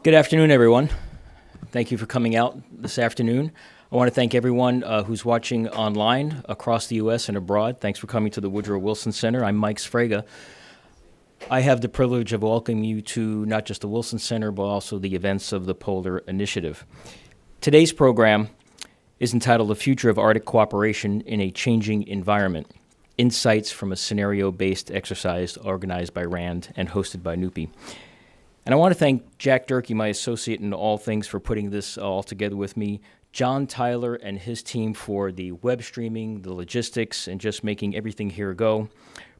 Good afternoon, everyone. Thank you for coming out this afternoon. I want to thank everyone who's watching online across the U.S. and abroad. Thanks for coming to the Woodrow Wilson Center. I'm Mike Sfraga. I have the privilege of welcoming you to not just the Wilson Center, but also the events of the Polar Initiative. Today's program is entitled The Future of Arctic Cooperation in a Changing Environment, Insights from a Scenario-Based Exercise organized by RAND and hosted by NUPI. And I want to thank Jack Durkee, my associate in all things, for putting this all together with me, John Tyler and his team for the web streaming, the logistics, and just making everything here go,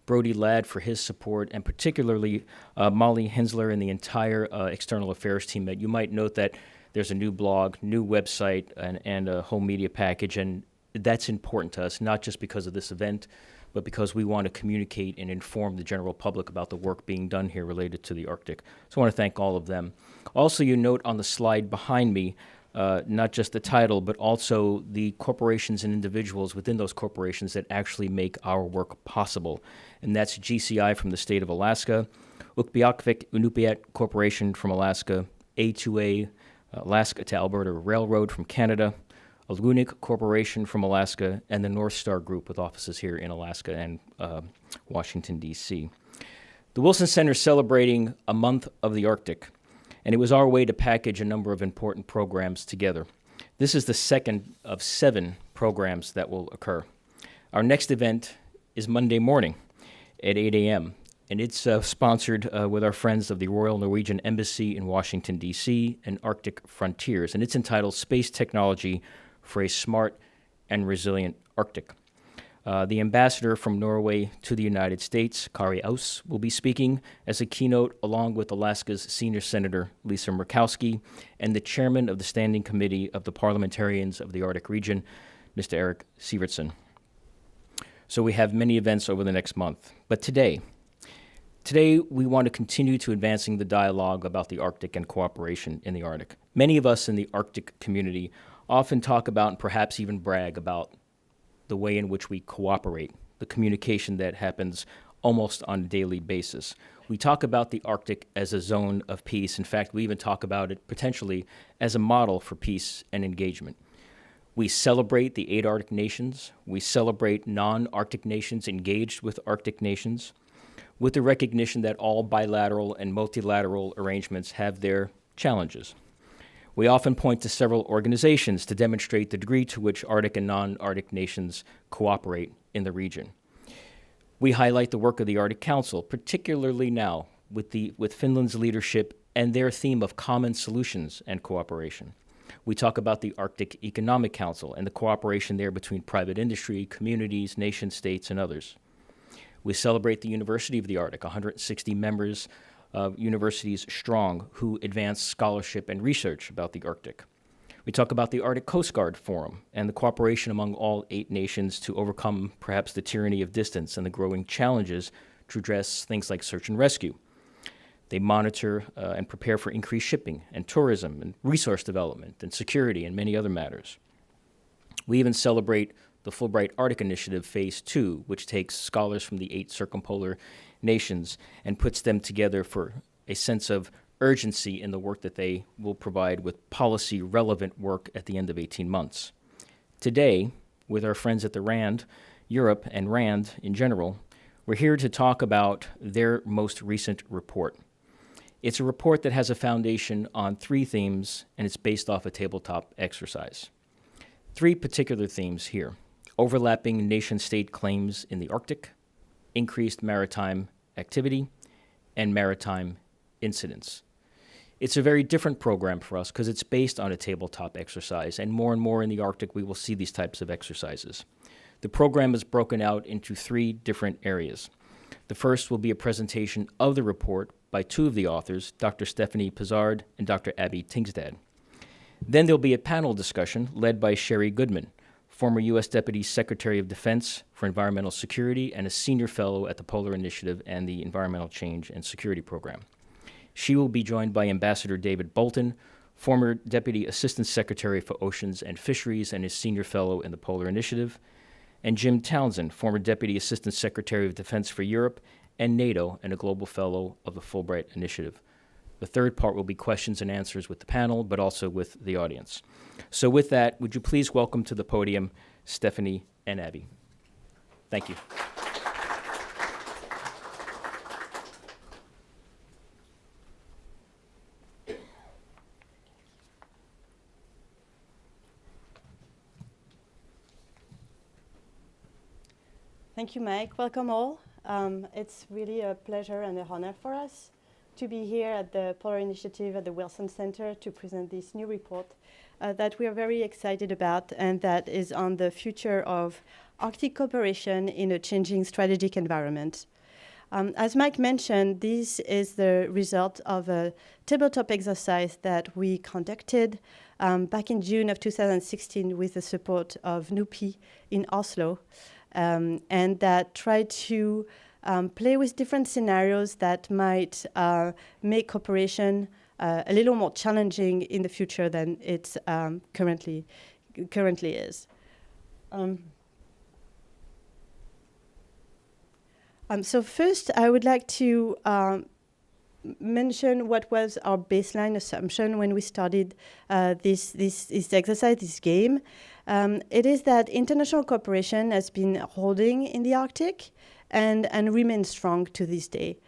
Brody Ladd for his support, and particularly Molly Hensler and the entire external affairs team. You might note that there's a new blog, new website, and a whole media package, and that's important to us, not just because of this event, but because we want to communicate and inform the general public about the work being done here related to the Arctic. So I want to thank all of them. Also, you note on the slide behind me, not just the title, but also the corporations and individuals within those corporations that actually make our work possible. And that's GCI from the state of Alaska, Ukpiakvik Inupiat Corporation from Alaska, A2A, Alaska to Alberta Railroad from Canada, Algoonic Corporation from Alaska, and the North Star Group with offices here in Alaska and Washington, D.C. The Wilson Center is celebrating a month of the Arctic, and it was our way to package a number of important programs together. This is the second of 7 programs that will occur. Our next event is Monday morning at 8 a.m., and it's sponsored with our friends of the Royal Norwegian Embassy in Washington, D.C., and Arctic Frontiers, and it's entitled Space Technology for a Smart and Resilient Arctic. The ambassador from Norway to the United States, Kari Aus, will be speaking as a keynote along with Alaska's senior senator, Lisa Murkowski, and the chairman of the Standing Committee of the Parliamentarians of the Arctic Region, Mr. Eric Sivertson. So we have many events over the next month. But today we want to continue to advancing the dialogue about the Arctic and cooperation in the Arctic. Many of us in the Arctic community often talk about and perhaps even brag about the way in which we cooperate, the communication that happens almost on a daily basis. We talk about the Arctic as a zone of peace. In fact, we even talk about it potentially as a model for peace and engagement. We celebrate the 8 Arctic nations. We celebrate non-Arctic nations engaged with Arctic nations, with the recognition that all bilateral and multilateral arrangements have their challenges. We often point to several organizations to demonstrate the degree to which Arctic and non-Arctic nations cooperate in the region. We highlight the work of the Arctic Council, particularly now with Finland's leadership and their theme of common solutions and cooperation. We talk about the Arctic Economic Council and the cooperation there between private industry, communities, nation states, and others. We celebrate the University of the Arctic, 160 members of universities strong who advance scholarship and research about the Arctic. We talk about the Arctic Coast Guard Forum and the cooperation among all 8 nations to overcome perhaps the tyranny of distance and the growing challenges to address things like search and rescue. They monitor and prepare for increased shipping and tourism and resource development and security and many other matters. We even celebrate the Fulbright Arctic Initiative Phase 2, which takes scholars from the 8 circumpolar nations and puts them together for a sense of urgency in the work that they will provide with policy-relevant work at the end of 18 months. Today, with our friends at the RAND, Europe, and RAND in general, we're here to talk about their most recent report. It's a report that has a foundation on 3 themes, and it's based off a tabletop exercise. 3 particular themes here: overlapping nation-state claims in the Arctic, increased maritime activity, and maritime incidents. It's a very different program for us because it's based on a tabletop exercise, and more in the Arctic we will see these types of exercises. The program is broken out into 3 different areas. The first will be a presentation of the report by 2 of the authors, Dr. Stephanie Pizzard and Dr. Abby Tingstad. Then there'll be a panel discussion led by Sherry Goodman, former U.S. Deputy Secretary of Defense for Environmental Security and a senior fellow at the Polar Initiative and the Environmental Change and Security Program. She will be joined by Ambassador David Bolton, former Deputy Assistant Secretary for Oceans and Fisheries and a senior fellow in the Polar Initiative, and Jim Townsend, former Deputy Assistant Secretary of Defense for Europe and NATO and a global fellow of the Fulbright Initiative. The third part will be questions and answers with the panel, but also with the audience. So with that, would you please welcome to the podium Stephanie and Abby. Thank you. Thank you, Mike. Welcome all. It's really a pleasure and an honor for us to be here at the Polar Initiative at the Wilson Center to present this new report that we are very excited about, and that is on the future of Arctic cooperation in a changing strategic environment. As Mike mentioned, this is the result of a tabletop exercise that we conducted back in June of 2016 with the support of NUPI in Oslo. And that try to play with different scenarios that might make cooperation a little more challenging in the future than it currently is. So first, I would like to mention what was our baseline assumption when we started this exercise, this game. It is that international cooperation has been holding in the Arctic and remains strong to this day.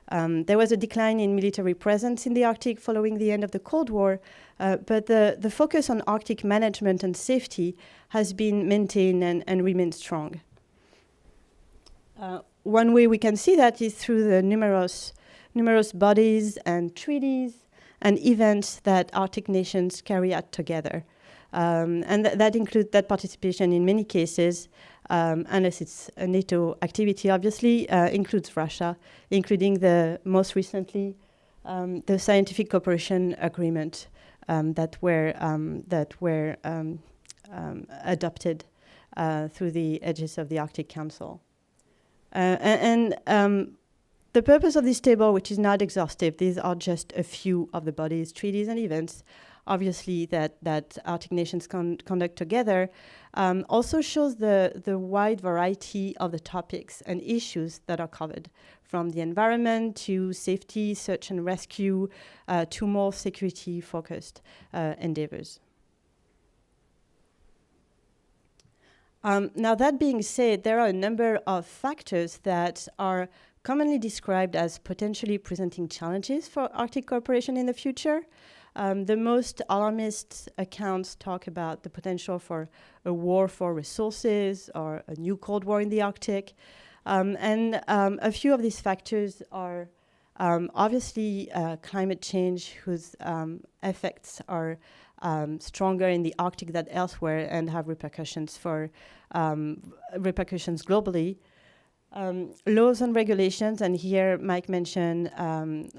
There was a decline in military presence in the Arctic following the end of the Cold War, but the focus on Arctic management and safety has been maintained and remains strong. One way we can see that is through the numerous bodies and treaties and events that Arctic nations carry out together. And that includes that participation in many cases, unless it's a NATO activity, obviously, includes Russia, including the most recently the scientific cooperation agreement that were adopted through the edges of the Arctic Council. The purpose of this table, which is not exhaustive, these are just a few of the bodies, treaties, and events, obviously, that Arctic nations conduct together, also shows the wide variety of the topics and issues that are covered, from the environment to safety, search and rescue, to more security-focused endeavors. Now, that being said, there are a number of factors that are commonly described as potentially presenting challenges for Arctic cooperation in the future. The most alarmist accounts talk about the potential for a war for resources or a new Cold War in the Arctic. A few of these factors are obviously climate change, whose effects are stronger in the Arctic than elsewhere and have repercussions globally. Laws and regulations, and here Mike mentioned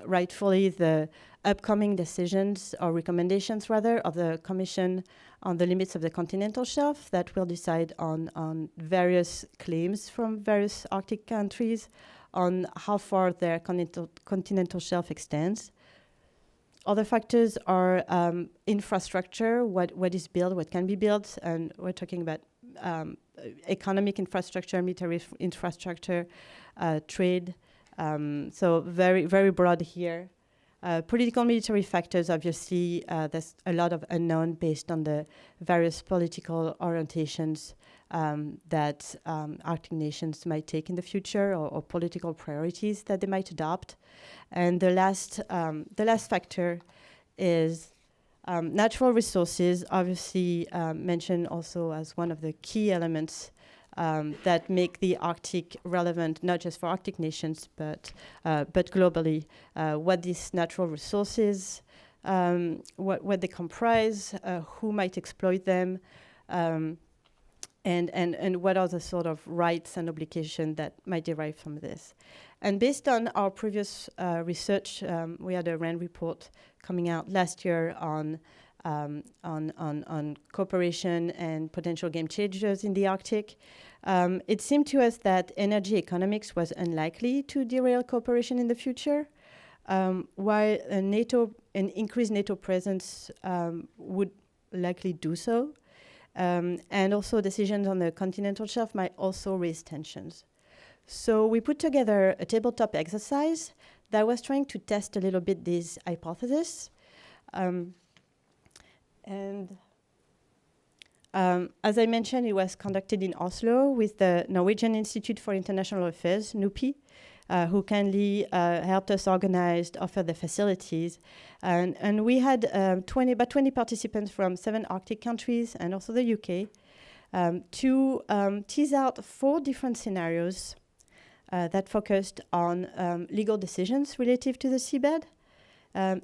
rightfully the upcoming decisions or recommendations rather of the Commission on the limits of the continental shelf that will decide on various claims from various Arctic countries on how far their continental shelf extends. Other factors are infrastructure, what is built, what can be built, and we're talking about economic infrastructure, military infrastructure, trade. So very, very broad here. Political military factors, obviously, there's a lot of unknown based on the various political orientations that Arctic nations might take in the future, or political priorities that they might adopt. And the last factor is natural resources, obviously mentioned also as one of the key elements that make the Arctic relevant, not just for Arctic nations, but globally. What these natural resources, what they comprise, who might exploit them, and what are the sort of rights and obligations that might derive from this. And based on our previous research, we had a RAND report coming out last year on cooperation and potential game changers in the Arctic. It seemed to us that energy economics was unlikely to derail cooperation in the future, while an increased NATO presence would likely do so. And also decisions on the continental shelf might also raise tensions. So we put together a tabletop exercise that was trying to test a little bit this hypothesis. As I mentioned, it was conducted in Oslo with the Norwegian Institute for International Affairs, NUPI, who kindly helped us organize, offer the facilities. And we had about 20 participants from 7 Arctic countries and also the UK to tease out 4 different scenarios that focused on legal decisions relative to the seabed,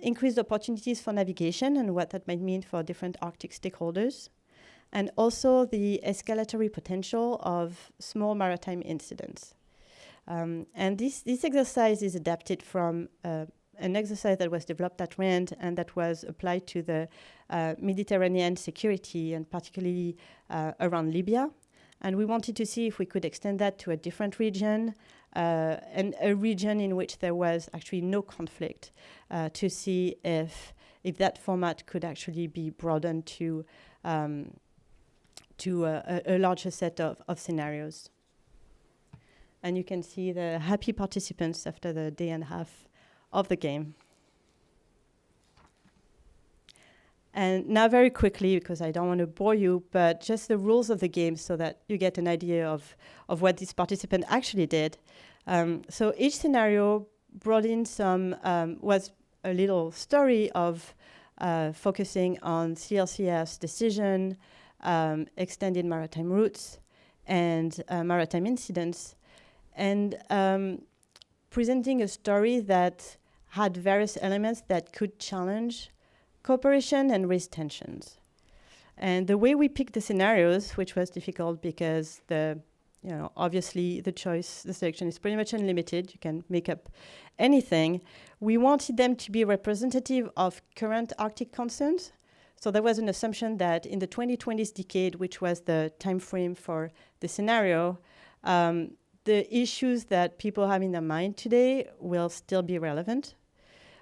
increased opportunities for navigation and what that might mean for different Arctic stakeholders, and also the escalatory potential of small maritime incidents. And this exercise is adapted from an exercise that was developed at RAND and that was applied to the Mediterranean security, and particularly around Libya. And we wanted to see if we could extend that to a different region, and a region in which there was actually no conflict, to see if that format could actually be broadened to a larger set of scenarios. And you can see the happy participants after the day and a half of the game. And now very quickly, because I don't want to bore you, but just the rules of the game so that you get an idea of what this participant actually did. So each scenario brought in was a little story of focusing on CLCS decision, extended maritime routes, and maritime incidents, and presenting a story that had various elements that could challenge cooperation and raise tensions. And the way we picked the scenarios, which was difficult because obviously the selection is pretty much unlimited. You can make up anything. We wanted them to be representative of current Arctic concerns. So there was an assumption that in the 2020s decade, which was the time frame for the scenario, the issues that people have in their mind today will still be relevant.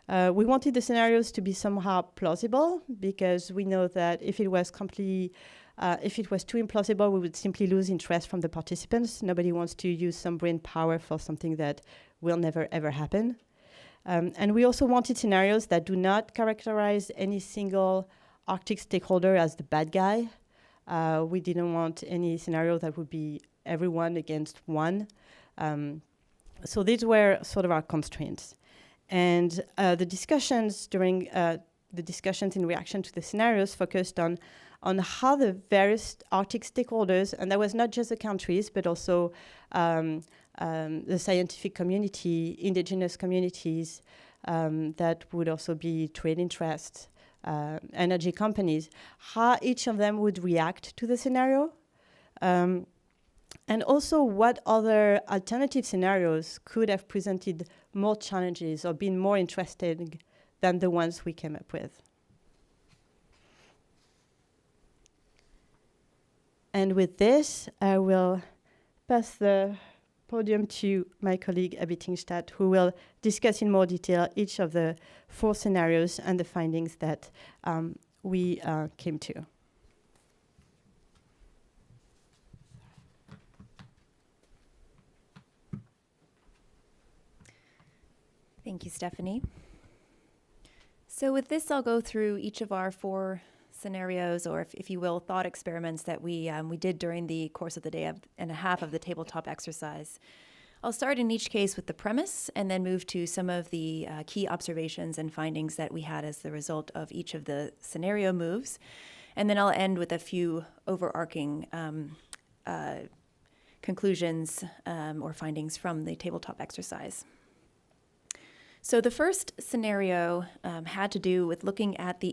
We wanted the scenarios to be somehow plausible, because we know that if it was too implausible, we would simply lose interest from the participants. Nobody wants to use some brain power for something that will never, ever happen. And we also wanted scenarios that do not characterize any single Arctic stakeholder as the bad guy. We didn't want any scenario that would be everyone against one. So these were sort of our constraints. And the discussions in reaction to the scenarios focused on how the various Arctic stakeholders, and that was not just the countries, but also the scientific community, indigenous communities, that would also be trade interests, energy companies, how each of them would react to the scenario. And also what other alternative scenarios could have presented more challenges or been more interesting than the ones we came up with. And with this, I will pass the podium to my colleague Abby Tingstad, who will discuss in more detail each of the 4 scenarios and the findings that we came to. Thank you, Stephanie. So with this, I'll go through each of our 4 scenarios, or if you will, thought experiments that we did during the course of the day and a half of the tabletop exercise. I'll start in each case with the premise and then move to some of the key observations and findings that we had as the result of each of the scenario moves. And then I'll end with a few overarching conclusions or findings from the tabletop exercise. So the first scenario had to do with looking at the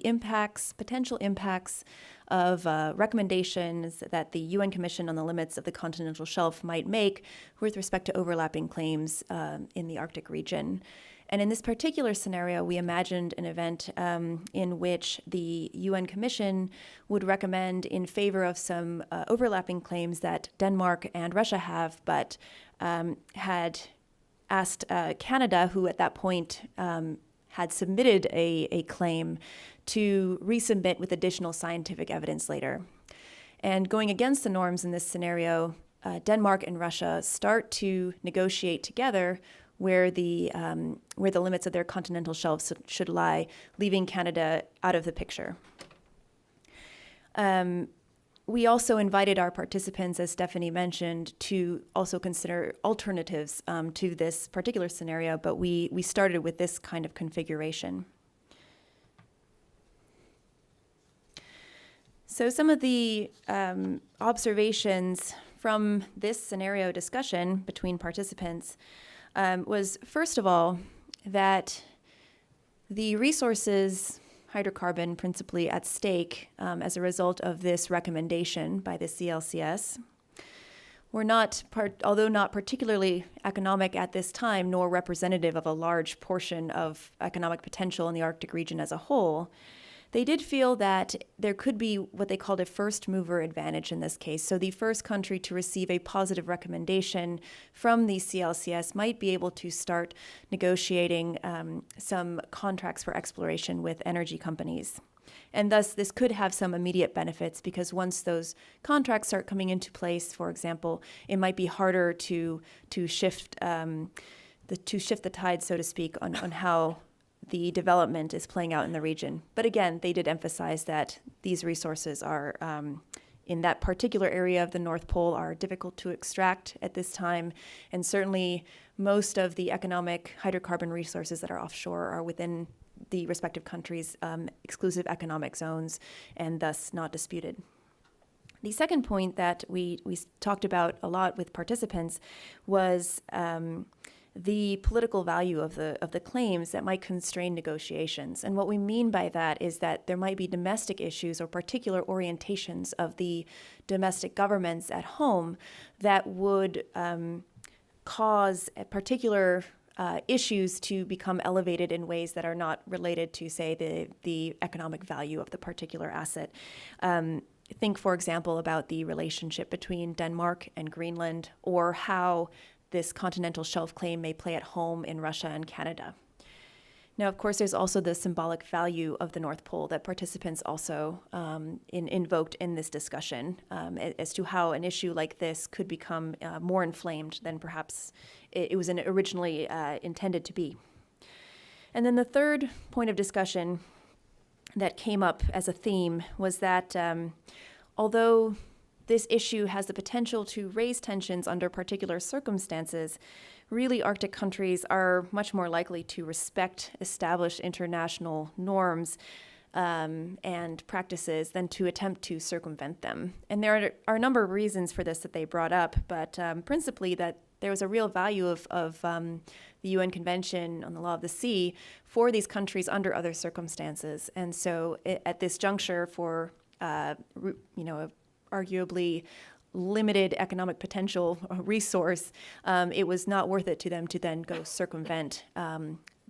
potential impacts of recommendations that the UN Commission on the Limits of the Continental Shelf might make with respect to overlapping claims in the Arctic region. And in this particular scenario, we imagined an event in which the UN Commission would recommend in favor of some overlapping claims that Denmark and Russia have, but had asked Canada, who at that point had submitted a claim, to resubmit with additional scientific evidence later. And going against the norms in this scenario, Denmark and Russia start to negotiate together where the limits of their continental shelves should lie, leaving Canada out of the picture. We also invited our participants, as Stephanie mentioned, to also consider alternatives to this particular scenario, but we started with this kind of configuration. So some of the observations from this scenario discussion between participants was, first of all, that the resources, hydrocarbon principally at stake as a result of this recommendation by the CLCS, were not, although not particularly economic at this time, nor representative of a large portion of economic potential in the Arctic region as a whole. They did feel that there could be what they called a first mover advantage in this case. So the first country to receive a positive recommendation from the CLCS might be able to start negotiating some contracts for exploration with energy companies. And thus, this could have some immediate benefits because once those contracts start coming into place, for example, it might be harder to shift the tide, so to speak, on how the development is playing out in the region. But again, they did emphasize that these resources are, in that particular area of the North Pole, are difficult to extract at this time. And certainly most of the economic hydrocarbon resources that are offshore are within the respective countries' exclusive economic zones and thus not disputed. The second point that we talked about a lot with participants was the political value of the claims that might constrain negotiations. And what we mean by that is that there might be domestic issues or particular orientations of the domestic governments at home that would cause a particular issues to become elevated in ways that are not related to, say, the economic value of the particular asset. Think, for example, about the relationship between Denmark and Greenland, or how this continental shelf claim may play at home in Russia and Canada. Now, of course, there's also the symbolic value of the North Pole that participants also invoked in this discussion as to how an issue like this could become more inflamed than perhaps it was originally intended to be. And then the third point of discussion that came up as a theme was that although this issue has the potential to raise tensions under particular circumstances, really Arctic countries are much more likely to respect established international norms and practices than to attempt to circumvent them. And there are a number of reasons for this that they brought up, but principally that there was a real value of the UN Convention on the Law of the Sea for these countries under other circumstances. And so at this juncture for, arguably limited economic potential resource, it was not worth it to them to then go circumvent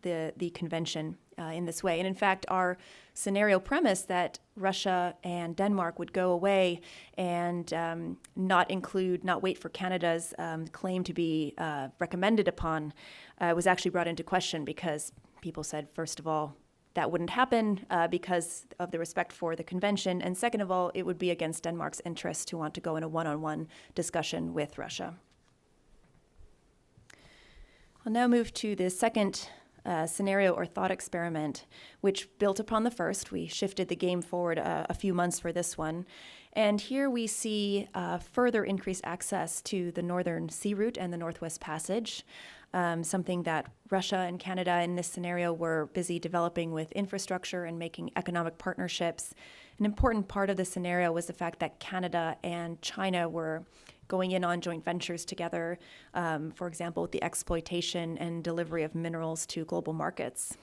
the convention in this way. And in fact, our scenario premise that Russia and Denmark would go away and not wait for Canada's claim to be recommended upon was actually brought into question because people said, first of all, that wouldn't happen because of the respect for the convention. And second of all, it would be against Denmark's interest to want to go in a one-on-one discussion with Russia. I'll now move to the second scenario or thought experiment, which built upon the first. We shifted the game forward a few months for this one. And here we see further increased access to the Northern Sea Route and the Northwest Passage, something that Russia and Canada in this scenario were busy developing with infrastructure and making economic partnerships. An important part of the scenario was the fact that Canada and China were going in on joint ventures together, for example, with the exploitation and delivery of minerals to global markets.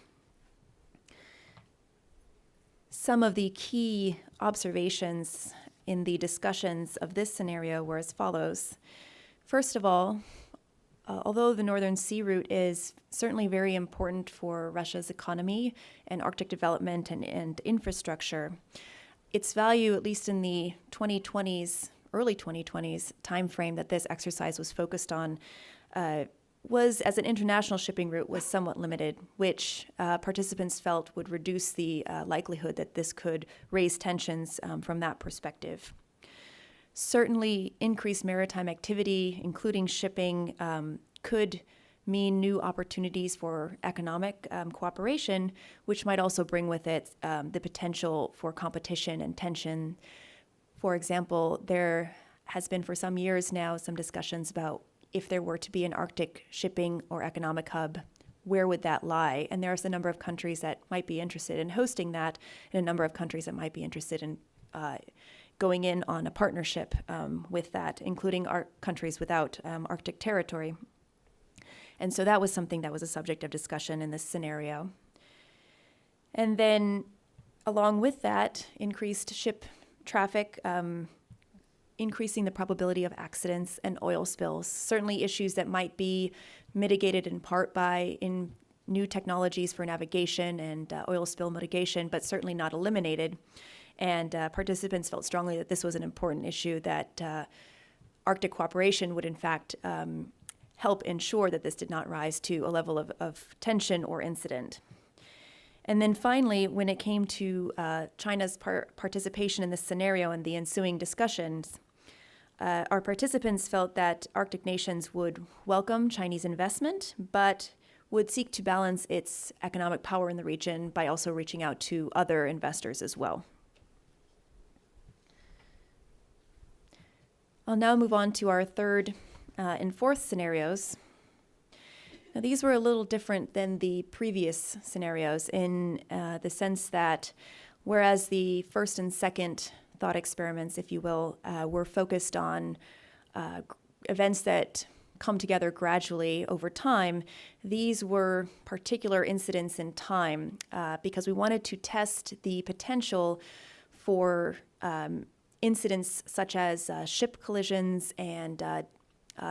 Some of the key observations in the discussions of this scenario were as follows. First of all, although the Northern Sea Route is certainly very important for Russia's economy and Arctic development and infrastructure, its value, at least in the 2020s, early 2020s timeframe that this exercise was focused on, was, as an international shipping route, was somewhat limited, which participants felt would reduce the likelihood that this could raise tensions from that perspective. Certainly, increased maritime activity, including shipping, could mean new opportunities for economic cooperation, which might also bring with it the potential for competition and tension. For example, there has been for some years now some discussions about if there were to be an Arctic shipping or economic hub, where would that lie? And there's a number of countries that might be interested in hosting that, and a number of countries that might be interested in going in on a partnership with that, including countries without Arctic territory. And so that was something that was a subject of discussion in this scenario. And then along with that, increased ship traffic, increasing the probability of accidents and oil spills, certainly issues that might be mitigated in part by new technologies for navigation and oil spill mitigation, but certainly not eliminated. And participants felt strongly that this was an important issue, that Arctic cooperation would in fact help ensure that this did not rise to a level of tension or incident. And then finally, when it came to China's participation in this scenario and the ensuing discussions, our participants felt that Arctic nations would welcome Chinese investment, but would seek to balance its economic power in the region by also reaching out to other investors as well. I'll now move on to our third and fourth scenarios. Now, these were a little different than the previous scenarios in the sense that whereas the first and second thought experiments, if you will, were focused on events that come together gradually over time, these were particular incidents in time because we wanted to test the potential for incidents such as ship collisions and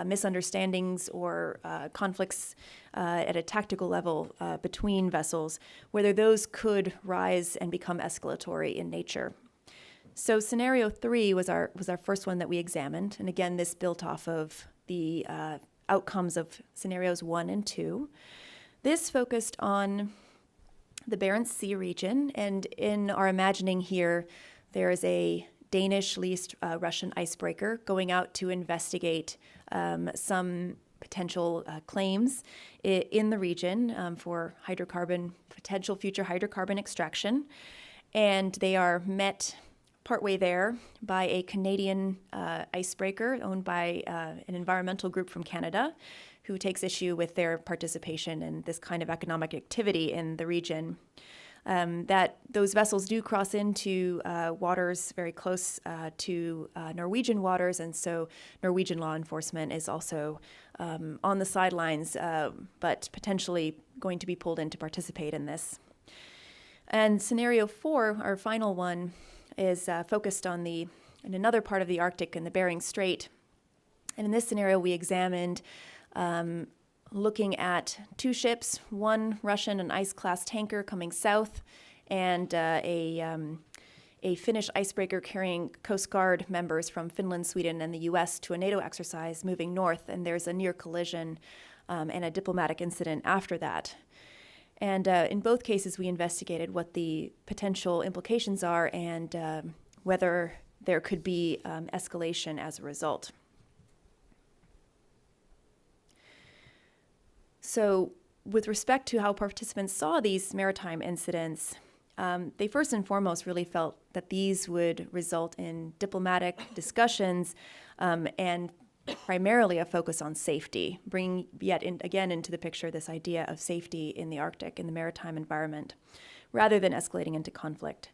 misunderstandings or conflicts at a tactical level between vessels, whether those could rise and become escalatory in nature. So scenario 3 was our first one that we examined, and again, this built off of the outcomes of scenarios 1 and 2. This focused on the Barents Sea region, and in our imagining here, there is a Danish-leased Russian icebreaker going out to investigate some potential claims in the region for potential future hydrocarbon extraction. And they are met partway there by a Canadian icebreaker owned by an environmental group from Canada who takes issue with their participation in this kind of economic activity in the region. That those vessels do cross into waters very close to Norwegian waters, and so Norwegian law enforcement is also on the sidelines, but potentially going to be pulled in to participate in this. And scenario 4, our final one, is focused on in another part of the Arctic in the Bering Strait. And in this scenario, we examined looking at 2 ships, one Russian, an ice-class tanker coming south, and a Finnish icebreaker carrying Coast Guard members from Finland, Sweden, and the U.S. to a NATO exercise moving north, and there's a near collision and a diplomatic incident after that. And in both cases, we investigated what the potential implications are and whether there could be escalation as a result. So with respect to how participants saw these maritime incidents, they first and foremost really felt that these would result in diplomatic discussions and primarily a focus on safety, bringing again into the picture this idea of safety in the Arctic, in the maritime environment, rather than escalating into conflict.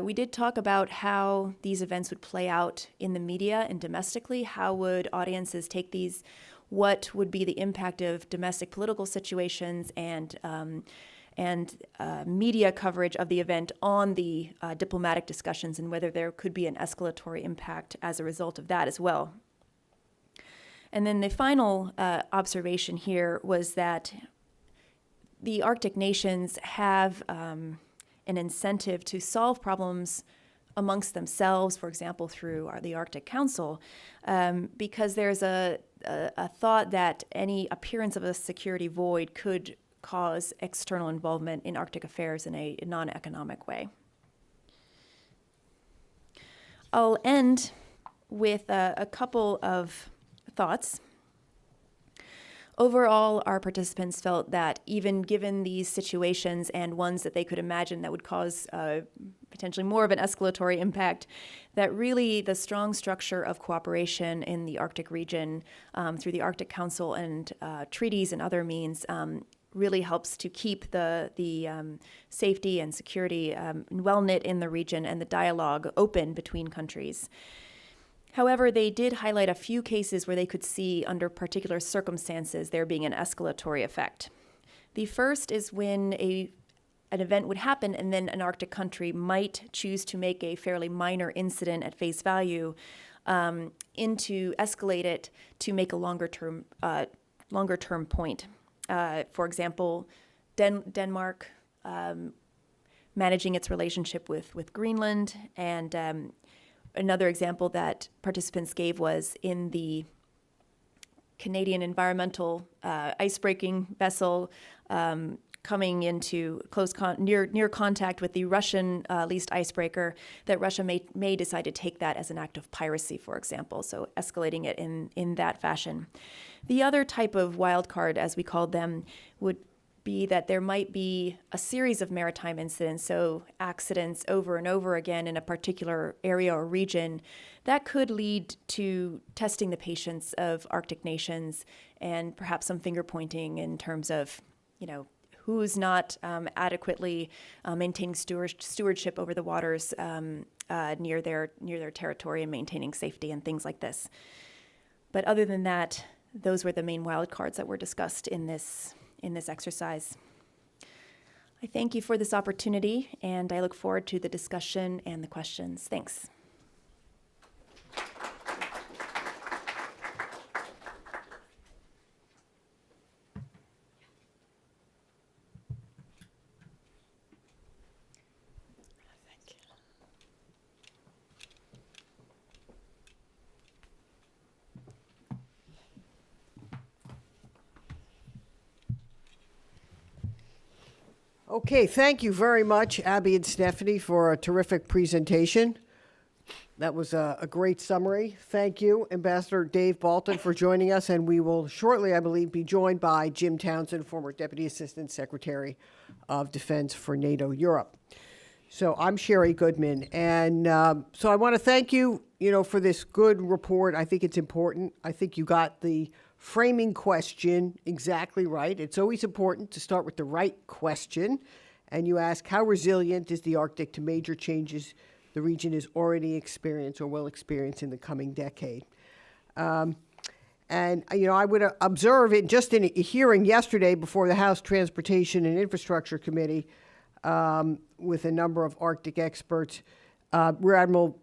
We did talk about how these events would play out in the media and domestically. How would audiences take these? What would be the impact of domestic political situations and media coverage of the event on the diplomatic discussions, and whether there could be an escalatory impact as a result of that as well. And then the final observation here was that the Arctic nations have an incentive to solve problems amongst themselves, for example, through the Arctic Council, because there's a thought that any appearance of a security void could cause external involvement in Arctic affairs in a non-economic way. I'll end with a couple of thoughts. Overall, our participants felt that even given these situations and ones that they could imagine that would cause potentially more of an escalatory impact, that really the strong structure of cooperation in the Arctic region through the Arctic Council and treaties and other means really helps to keep the safety and security well-knit in the region and the dialogue open between countries. However, they did highlight a few cases where they could see, under particular circumstances, there being an escalatory effect. The first is when an event would happen and then an Arctic country might choose to make a fairly minor incident at face value into escalate it to make a longer term point. For example, Denmark managing its relationship with Greenland, and another example that participants gave was in the Canadian environmental icebreaking vessel coming into near contact with the Russian leased icebreaker, that Russia may decide to take that as an act of piracy, for example, so escalating it in that fashion. The other type of wild card, as we called them, would be that there might be a series of maritime incidents, so accidents over and over again in a particular area or region, that could lead to testing the patience of Arctic nations and perhaps some finger pointing in terms of, who's not adequately maintaining stewardship over the waters near their territory and maintaining safety and things like this. But other than that, those were the main wild cards that were discussed in this exercise. I thank you for this opportunity, and I look forward to the discussion and the questions. Thanks. Okay, thank you very much, Abby and Stephanie, for a terrific presentation. That was a great summary. Thank you, Ambassador Dave Bolton, for joining us, and we will shortly, I believe, be joined by Jim Townsend, former Deputy Assistant Secretary of Defense for NATO Europe. So I'm Sherry Goodman, and so I want to thank you, for this good report. I think it's important. I think you got the framing question exactly right. It's always important to start with the right question, and you ask, how resilient is the Arctic to major changes the region is already experienced or will experience in the coming decade? And I would observe it just in a hearing yesterday before the House Transportation and Infrastructure Committee with a number of Arctic experts. Rear Admiral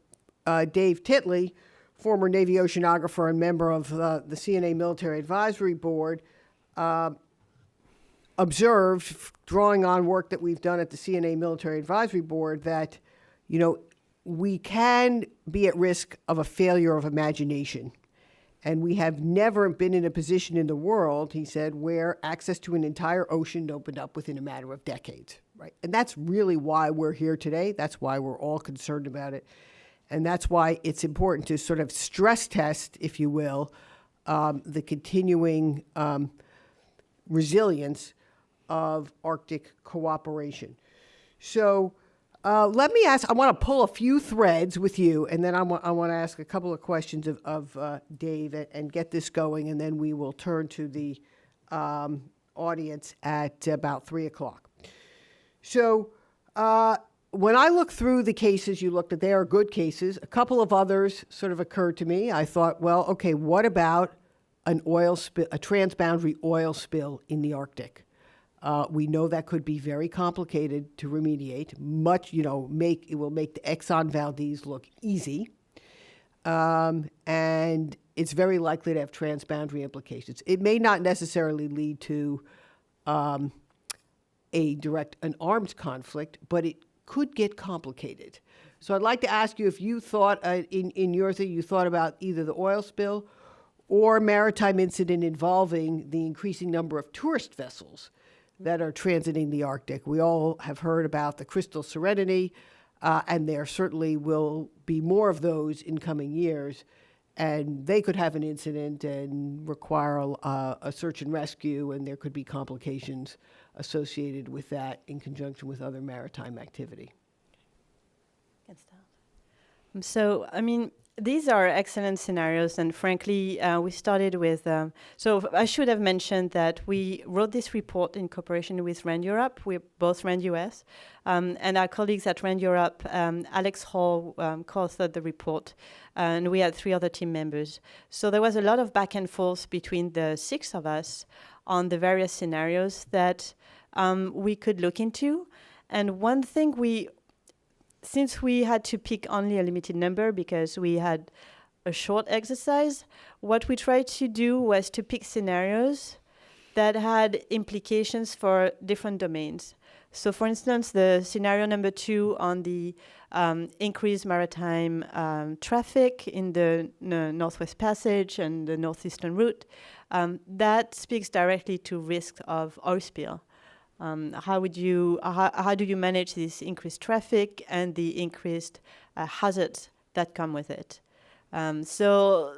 Dave Titley, former Navy oceanographer and member of the CNA Military Advisory Board, observed, drawing on work that we've done at the CNA Military Advisory Board, that, we can be at risk of a failure of imagination. And we have never been in a position in the world, he said, where access to an entire ocean opened up within a matter of decades, right? And that's really why we're here today. That's why we're all concerned about it. And that's why it's important to sort of stress test, if you will, the continuing resilience of Arctic cooperation. So let me ask, I want to pull a few threads with you, and then I want to ask a couple of questions of Dave and get this going, and then we will turn to the audience at about 3 o'clock. So when I look through the cases you looked at, they are good cases. A couple of others sort of occurred to me. I thought, well, okay, what about an oil spill, a transboundary oil spill in the Arctic? We know that could be very complicated to remediate. It will make the Exxon Valdez look easy, and it's very likely to have transboundary implications. It may not necessarily lead to an armed conflict, but it could get complicated. So I'd like to ask you if you thought, in your thing, you thought about either the oil spill or maritime incident involving the increasing number of tourist vessels that are transiting the Arctic. We all have heard about the Crystal Serenity, and there certainly will be more of those in coming years. and they could have an incident and require a search and rescue, and there could be complications associated with that in conjunction with other maritime activity. So, I mean, these are excellent scenarios, and frankly, we started with. So, I should have mentioned that we wrote this report in cooperation with RAND Europe. We're both RAND US, and our colleagues at RAND Europe, Alex Hall, co-authored the report, and we had 3 other team members. So, there was a lot of back and forth between the 6 of us on the various scenarios that we could look into. And one thing since we had to pick only a limited number because we had a short exercise, what we tried to do was to pick scenarios that had implications for different domains. So, for instance, the scenario number 2 on the increased maritime traffic in the Northwest Passage and the Northeastern route, that speaks directly to risk of oil spill. How do you manage this increased traffic and the increased hazards that come with it? So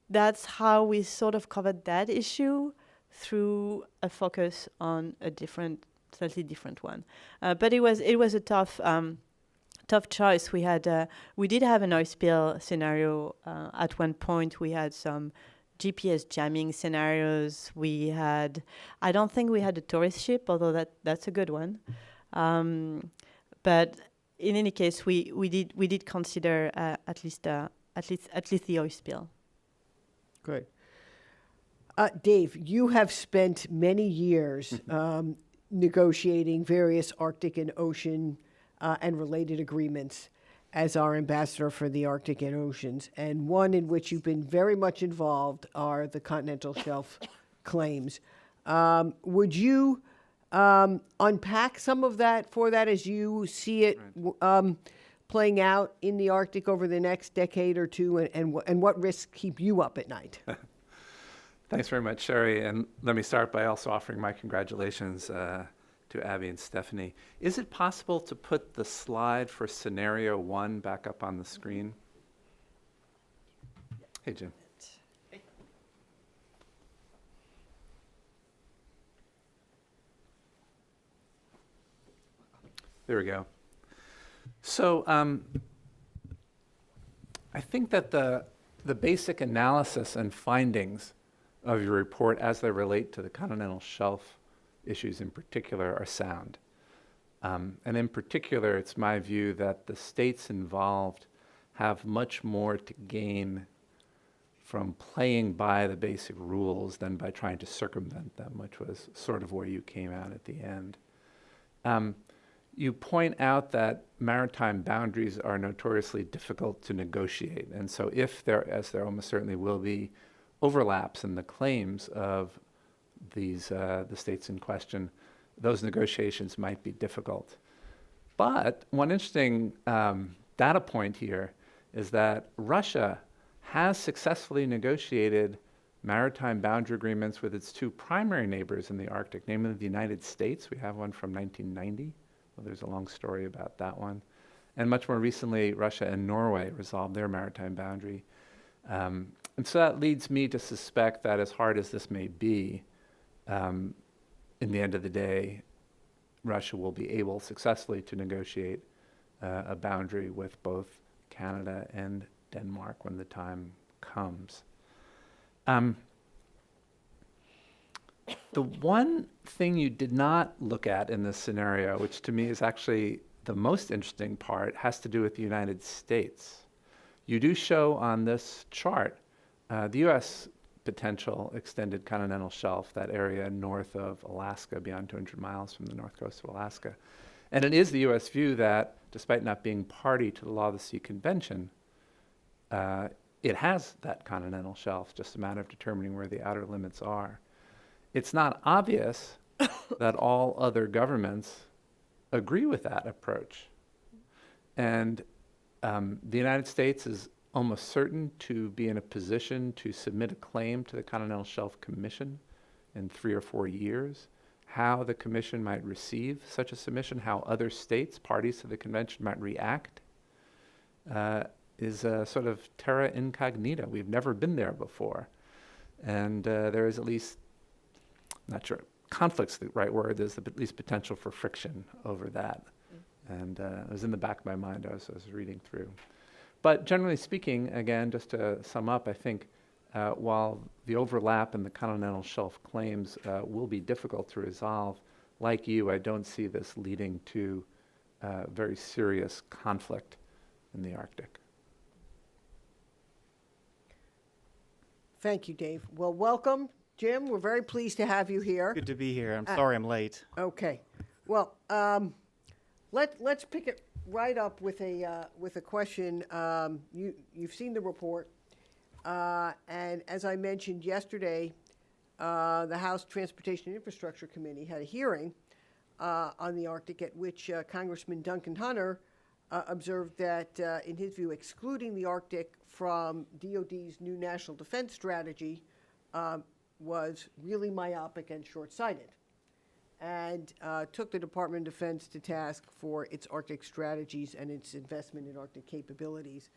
that's how we sort of covered that issue through a focus on a slightly different one. But it was a tough choice. We did have an oil spill scenario at one point. We had some GPS jamming scenarios. I don't think we had a tourist ship, although that's a good one. But in any case, we did consider at least the oil spill. Great. Dave, you have spent many years negotiating various Arctic and ocean and related agreements as our ambassador for the Arctic and oceans. And one in which you've been very much involved are the continental shelf claims. Would you unpack some of that as you see it playing out in the Arctic over the next decade or two, and what risks keep you up at night? Thanks very much, Sherry. And let me start by also offering my congratulations to Abby and Stephanie. Is it possible to put the slide for scenario 1 back up on the screen? Hey, Jim. There we go. So I think that the basic analysis and findings of your report as they relate to the continental shelf issues in particular are sound. And in particular, it's my view that the states involved have much more to gain from playing by the basic rules than by trying to circumvent them, which was sort of where you came out at the end. You point out that maritime boundaries are notoriously difficult to negotiate. And so if there, as there almost certainly will be, overlaps in the claims of the states in question, those negotiations might be difficult. But one interesting data point here is that Russia has successfully negotiated maritime boundary agreements with its 2 primary neighbors in the Arctic, namely the United States. We have one from 1990. Well, there's a long story about that one. And much more recently, Russia and Norway resolved their maritime boundary. And so that leads me to suspect that as hard as this may be, in the end of the day, Russia will be able successfully to negotiate a boundary with both Canada and Denmark when the time comes. The one thing you did not look at in this scenario, which to me is actually the most interesting part, has to do with the United States. You do show on this chart the U.S. potential extended continental shelf, that area north of Alaska, beyond 200 miles from the north coast of Alaska. And it is the U.S. view that, despite not being party to the Law of the Sea Convention, it has that continental shelf, just a matter of determining where the outer limits are. It's not obvious that all other governments agree with that approach. And the United States is almost certain to be in a position to submit a claim to the Continental Shelf Commission in 3 or 4 years. How the commission might receive such a submission, how other states, parties to the convention, might react, is a sort of terra incognita. We've never been there before. And there is at least, not sure, conflict's the right word, there's at least potential for friction over that. And it was in the back of my mind as I was reading through. But generally speaking, again, just to sum up, I think while the overlap in the continental shelf claims will be difficult to resolve, like you, I don't see this leading to very serious conflict in the Arctic. Thank you, Dave. Well, welcome, Jim. We're very pleased to have you here. Good to be here. I'm sorry I'm late. Okay. Well, let's pick it right up with a question. You've seen the report, and as I mentioned yesterday, the House Transportation and Infrastructure Committee had a hearing on the Arctic, at which Congressman Duncan Hunter observed that, in his view, excluding the Arctic from DoD's new national defense strategy was really myopic and short-sighted, and took the Department of Defense to task for its Arctic strategies and its investment in Arctic capabilities.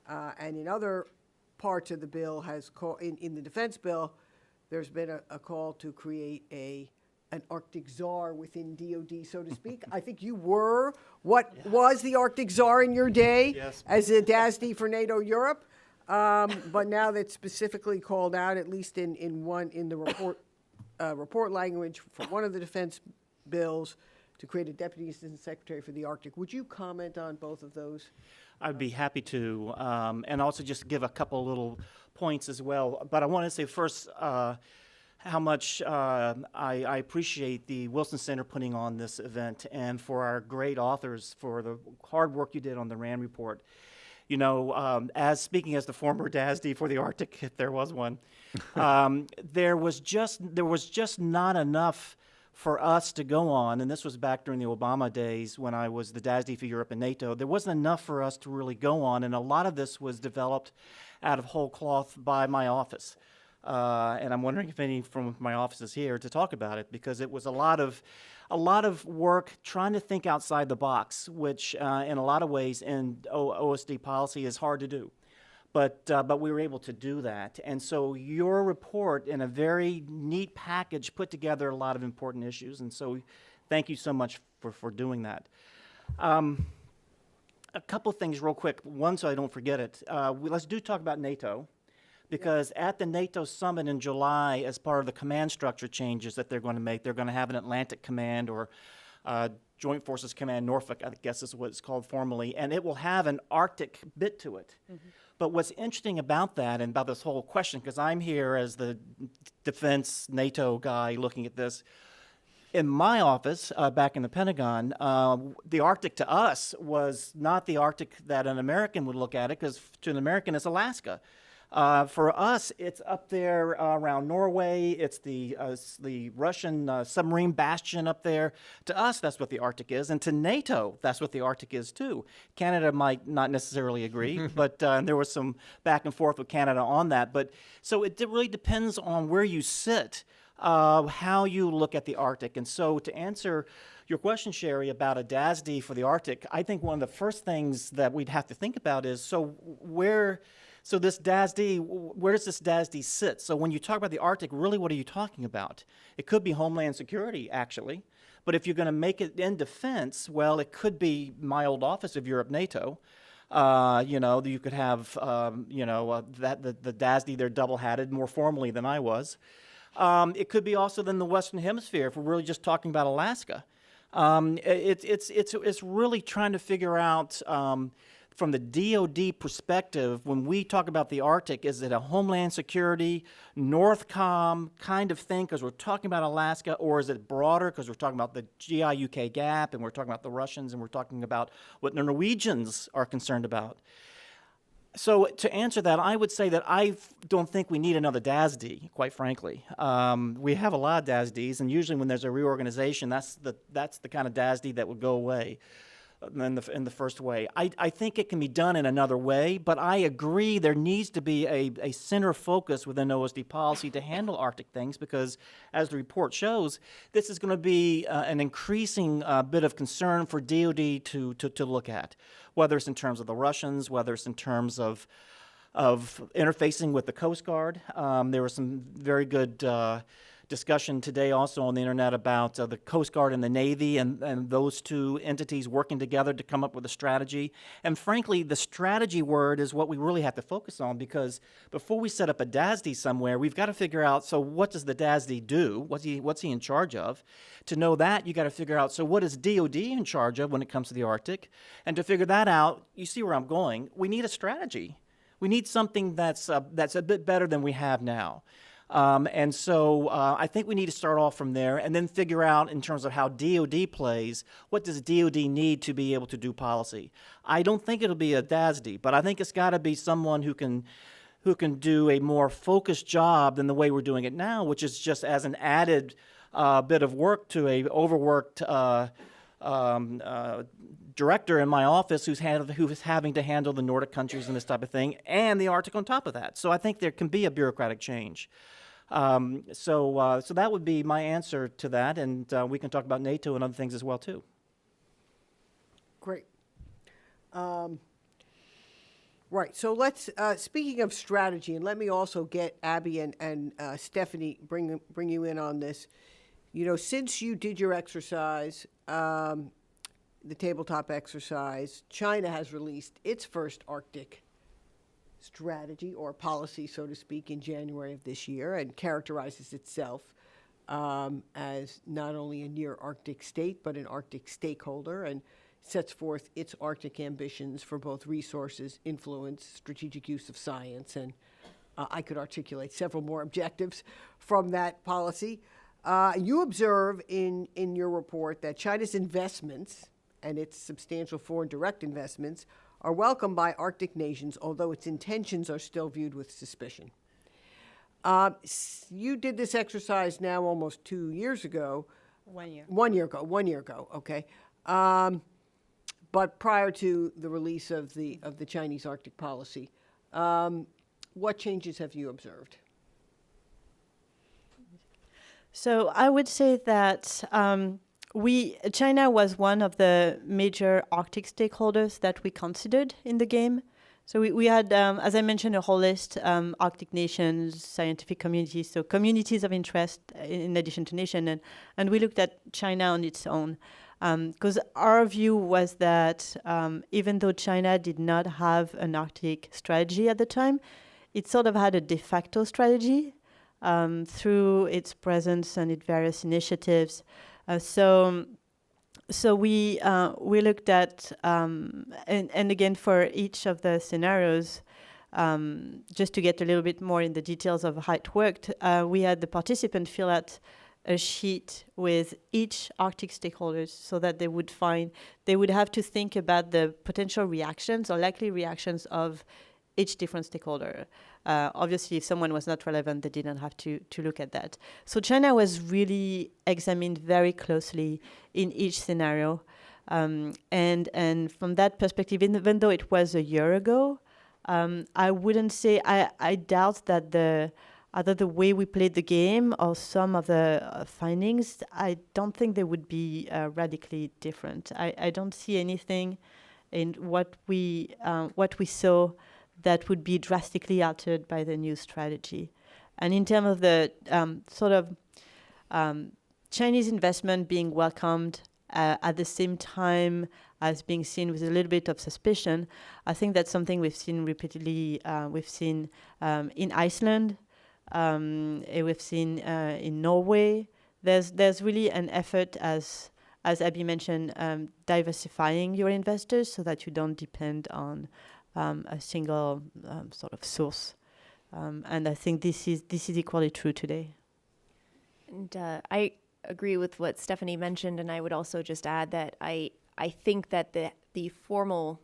And in other parts of the bill, in the defense bill, there's been a call to create an Arctic czar within DoD, so to speak. I think you were was the Arctic czar in your day, Yes. as a DASD for NATO Europe. But now that's specifically called out, at least in the report language for one of the defense bills, to create a Deputy Assistant Secretary for the Arctic. Would you comment on both of those? I'd be happy to, and also just give a couple little points as well. But I want to say first how much I appreciate the Wilson Center putting on this event, and for our great authors for the hard work you did on the RAND report. You know, speaking as the former DASD for the Arctic, if there was one, there was just not enough for us to go on, and this was back during the Obama days when I was the DASD for Europe and NATO. There wasn't enough for us to really go on, and a lot of this was developed out of whole cloth by my office. And I'm wondering if any from my office is here to talk about it, because it was a lot of work trying to think outside the box, which in a lot of ways in OSD policy is hard to do. But we were able to do that. And so your report, in a very neat package, put together a lot of important issues. And so thank you so much for doing that. A couple things real quick. One, so I don't forget it. Let's talk about NATO. Because at the NATO summit in July, as part of the command structure changes that they're going to make, they're going to have an Atlantic Command, or Joint Forces Command Norfolk, I guess is what it's called formally, and it will have an Arctic bit to it. Mm-hmm. But what's interesting about that, and about this whole question, because I'm here as the defense NATO guy looking at this, in my office back in the Pentagon, the Arctic to us was not the Arctic that an American would look at it, because to an American it's Alaska. For us, it's up there around Norway. It's the Russian submarine bastion up there. To us, that's what the Arctic is. And to NATO, that's what the Arctic is, too. Canada might not necessarily agree, but there was some back and forth with Canada on that. But so it really depends on where you sit, how you look at the Arctic. And so to answer your question, Sherry, about a DASD for the Arctic, I think one of the first things that we'd have to think about is, So this DASD, where does this DASD sit? So when you talk about the Arctic, really what are you talking about? It could be Homeland Security, actually. But if you're going to make it in defense, well, it could be my old office of Europe, NATO. You could have, the DASD, they're double-hatted, more formally than I was. It could be also then the Western Hemisphere, if we're really just talking about Alaska. It's really trying to figure out, from the DoD perspective, when we talk about the Arctic, is it a Homeland Security, Northcom kind of thing because we're talking about Alaska, or is it broader because we're talking about the GI-UK gap, and we're talking about the Russians, and we're talking about what the Norwegians are concerned about? So to answer that, I would say that I don't think we need another DASD, quite frankly. We have a lot of DASDs, and usually when there's a reorganization, that's the kind of DASD that would go away. in the first way. I think it can be done in another way, but I agree there needs to be a center focus within OSD policy to handle Arctic things because, as the report shows, this is going to be an increasing bit of concern for DoD to look at, whether it's in terms of the Russians, whether it's in terms of interfacing with the Coast Guard. There was some very good discussion today also on the internet about the Coast Guard and the Navy and those two entities working together to come up with a strategy. And frankly, the strategy word is what we really have to focus on because before we set up a DASD somewhere, we've got to figure out, so what does the DASD do? What's he in charge of? To know that, you got to figure out, so what is DoD in charge of when it comes to the Arctic? And to figure that out, you see where I'm going, we need a strategy. We need something that's a bit better than we have now. And so I think we need to start off from there and then figure out in terms of how DoD plays, what does DoD need to be able to do policy? I don't think it'll be a DASD, but I think it's got to be someone who can do a more focused job than the way we're doing it now, which is just as an added bit of work to a overworked director in my office who's having to handle the Nordic countries and this type of thing, and the Arctic on top of that. So I think there can be a bureaucratic change. So that would be my answer to that, and we can talk about NATO and other things as well too. Great. Right. So let's. Speaking of strategy, and let me also get Abby and Stephanie bring you in on this. You know, since you did your exercise, the tabletop exercise, China has released its first Arctic strategy or policy, so to speak, in January of this year, and characterizes itself as not only a near Arctic state, but an Arctic stakeholder, and sets forth its Arctic ambitions for both resources, influence, strategic use of science, and I could articulate several more objectives from that policy. You observe in your report that China's investments and its substantial foreign direct investments are welcomed by Arctic nations, although its intentions are still viewed with suspicion. You did this exercise now almost 2 years ago. 1 year. 1 year ago, okay. But prior to the release of the Chinese Arctic policy, what changes have you observed? So I would say that China was one of the major Arctic stakeholders that we considered in the game. So we had, as I mentioned, a whole list, Arctic nations, scientific communities, so communities of interest in addition to nation, and we looked at China on its own. Because our view was that even though China did not have an Arctic strategy at the time, it sort of had a de facto strategy through its presence and its various initiatives. So we looked at, and again, for each of the scenarios, just to get a little bit more in the details of how it worked, we had the participant fill out a sheet with each Arctic stakeholders so that they would have to think about the potential reactions or likely reactions of each different stakeholder. Obviously, if someone was not relevant, they didn't have to look at that. So China was really examined very closely in each scenario. And from that perspective, even though it was a year ago, I wouldn't say, I doubt that either the way we played the game or some of the findings, I don't think they would be radically different. I don't see anything in what we saw that would be drastically altered by the new strategy. And in terms of the Chinese investment being welcomed at the same time as being seen with a little bit of suspicion, I think that's something we've seen repeatedly. We've seen in Iceland, we've seen in Norway. There's really an effort, as Abby mentioned, diversifying your investors so that you don't depend on a single sort of source. And I think this is equally true today. And I agree with what Stephanie mentioned, and I would also just add that I think that the formal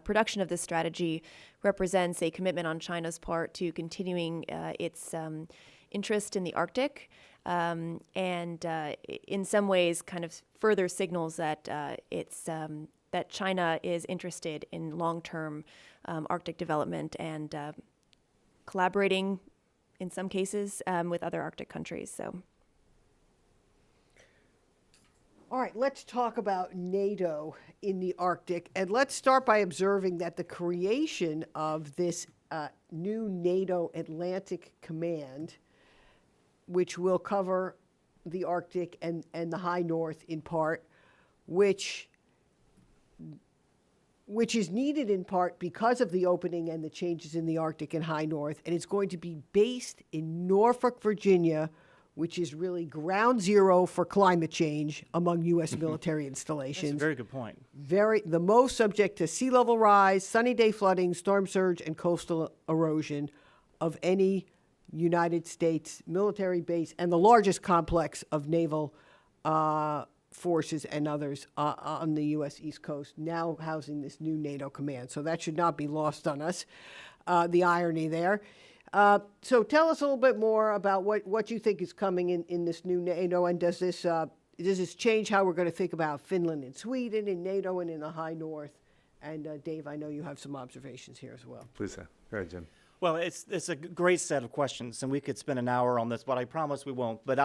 production of this strategy represents a commitment on China's part to continuing its interest in the Arctic, and in some ways kind of further signals that its that China is interested in long-term Arctic development and collaborating in some cases with other Arctic countries. So. All right, let's talk about NATO in the Arctic. And let's start by observing that the creation of this new NATO Atlantic Command, which will cover the Arctic and the high north in part, which is needed in part because of the opening and the changes in the Arctic and high north. And it's going to be based in Norfolk, Virginia, which is really ground zero for climate change among U.S. military installations. That's a very good point. The most subject to sea level rise, sunny day flooding, storm surge, and coastal erosion of any United States military base, and the largest complex of naval forces and others on the U.S. East Coast, now housing this new NATO command. So that should not be lost on us, the irony there. So tell us a little bit more about what you think is coming in this new NATO, and does this change how we're going to think about Finland and Sweden in NATO and in the high north? And Dave, I know you have some observations here as well. Please, sir. Go ahead, Jim. Well, it's a great set of questions, and we could spend an hour on this, but I promise we won't. But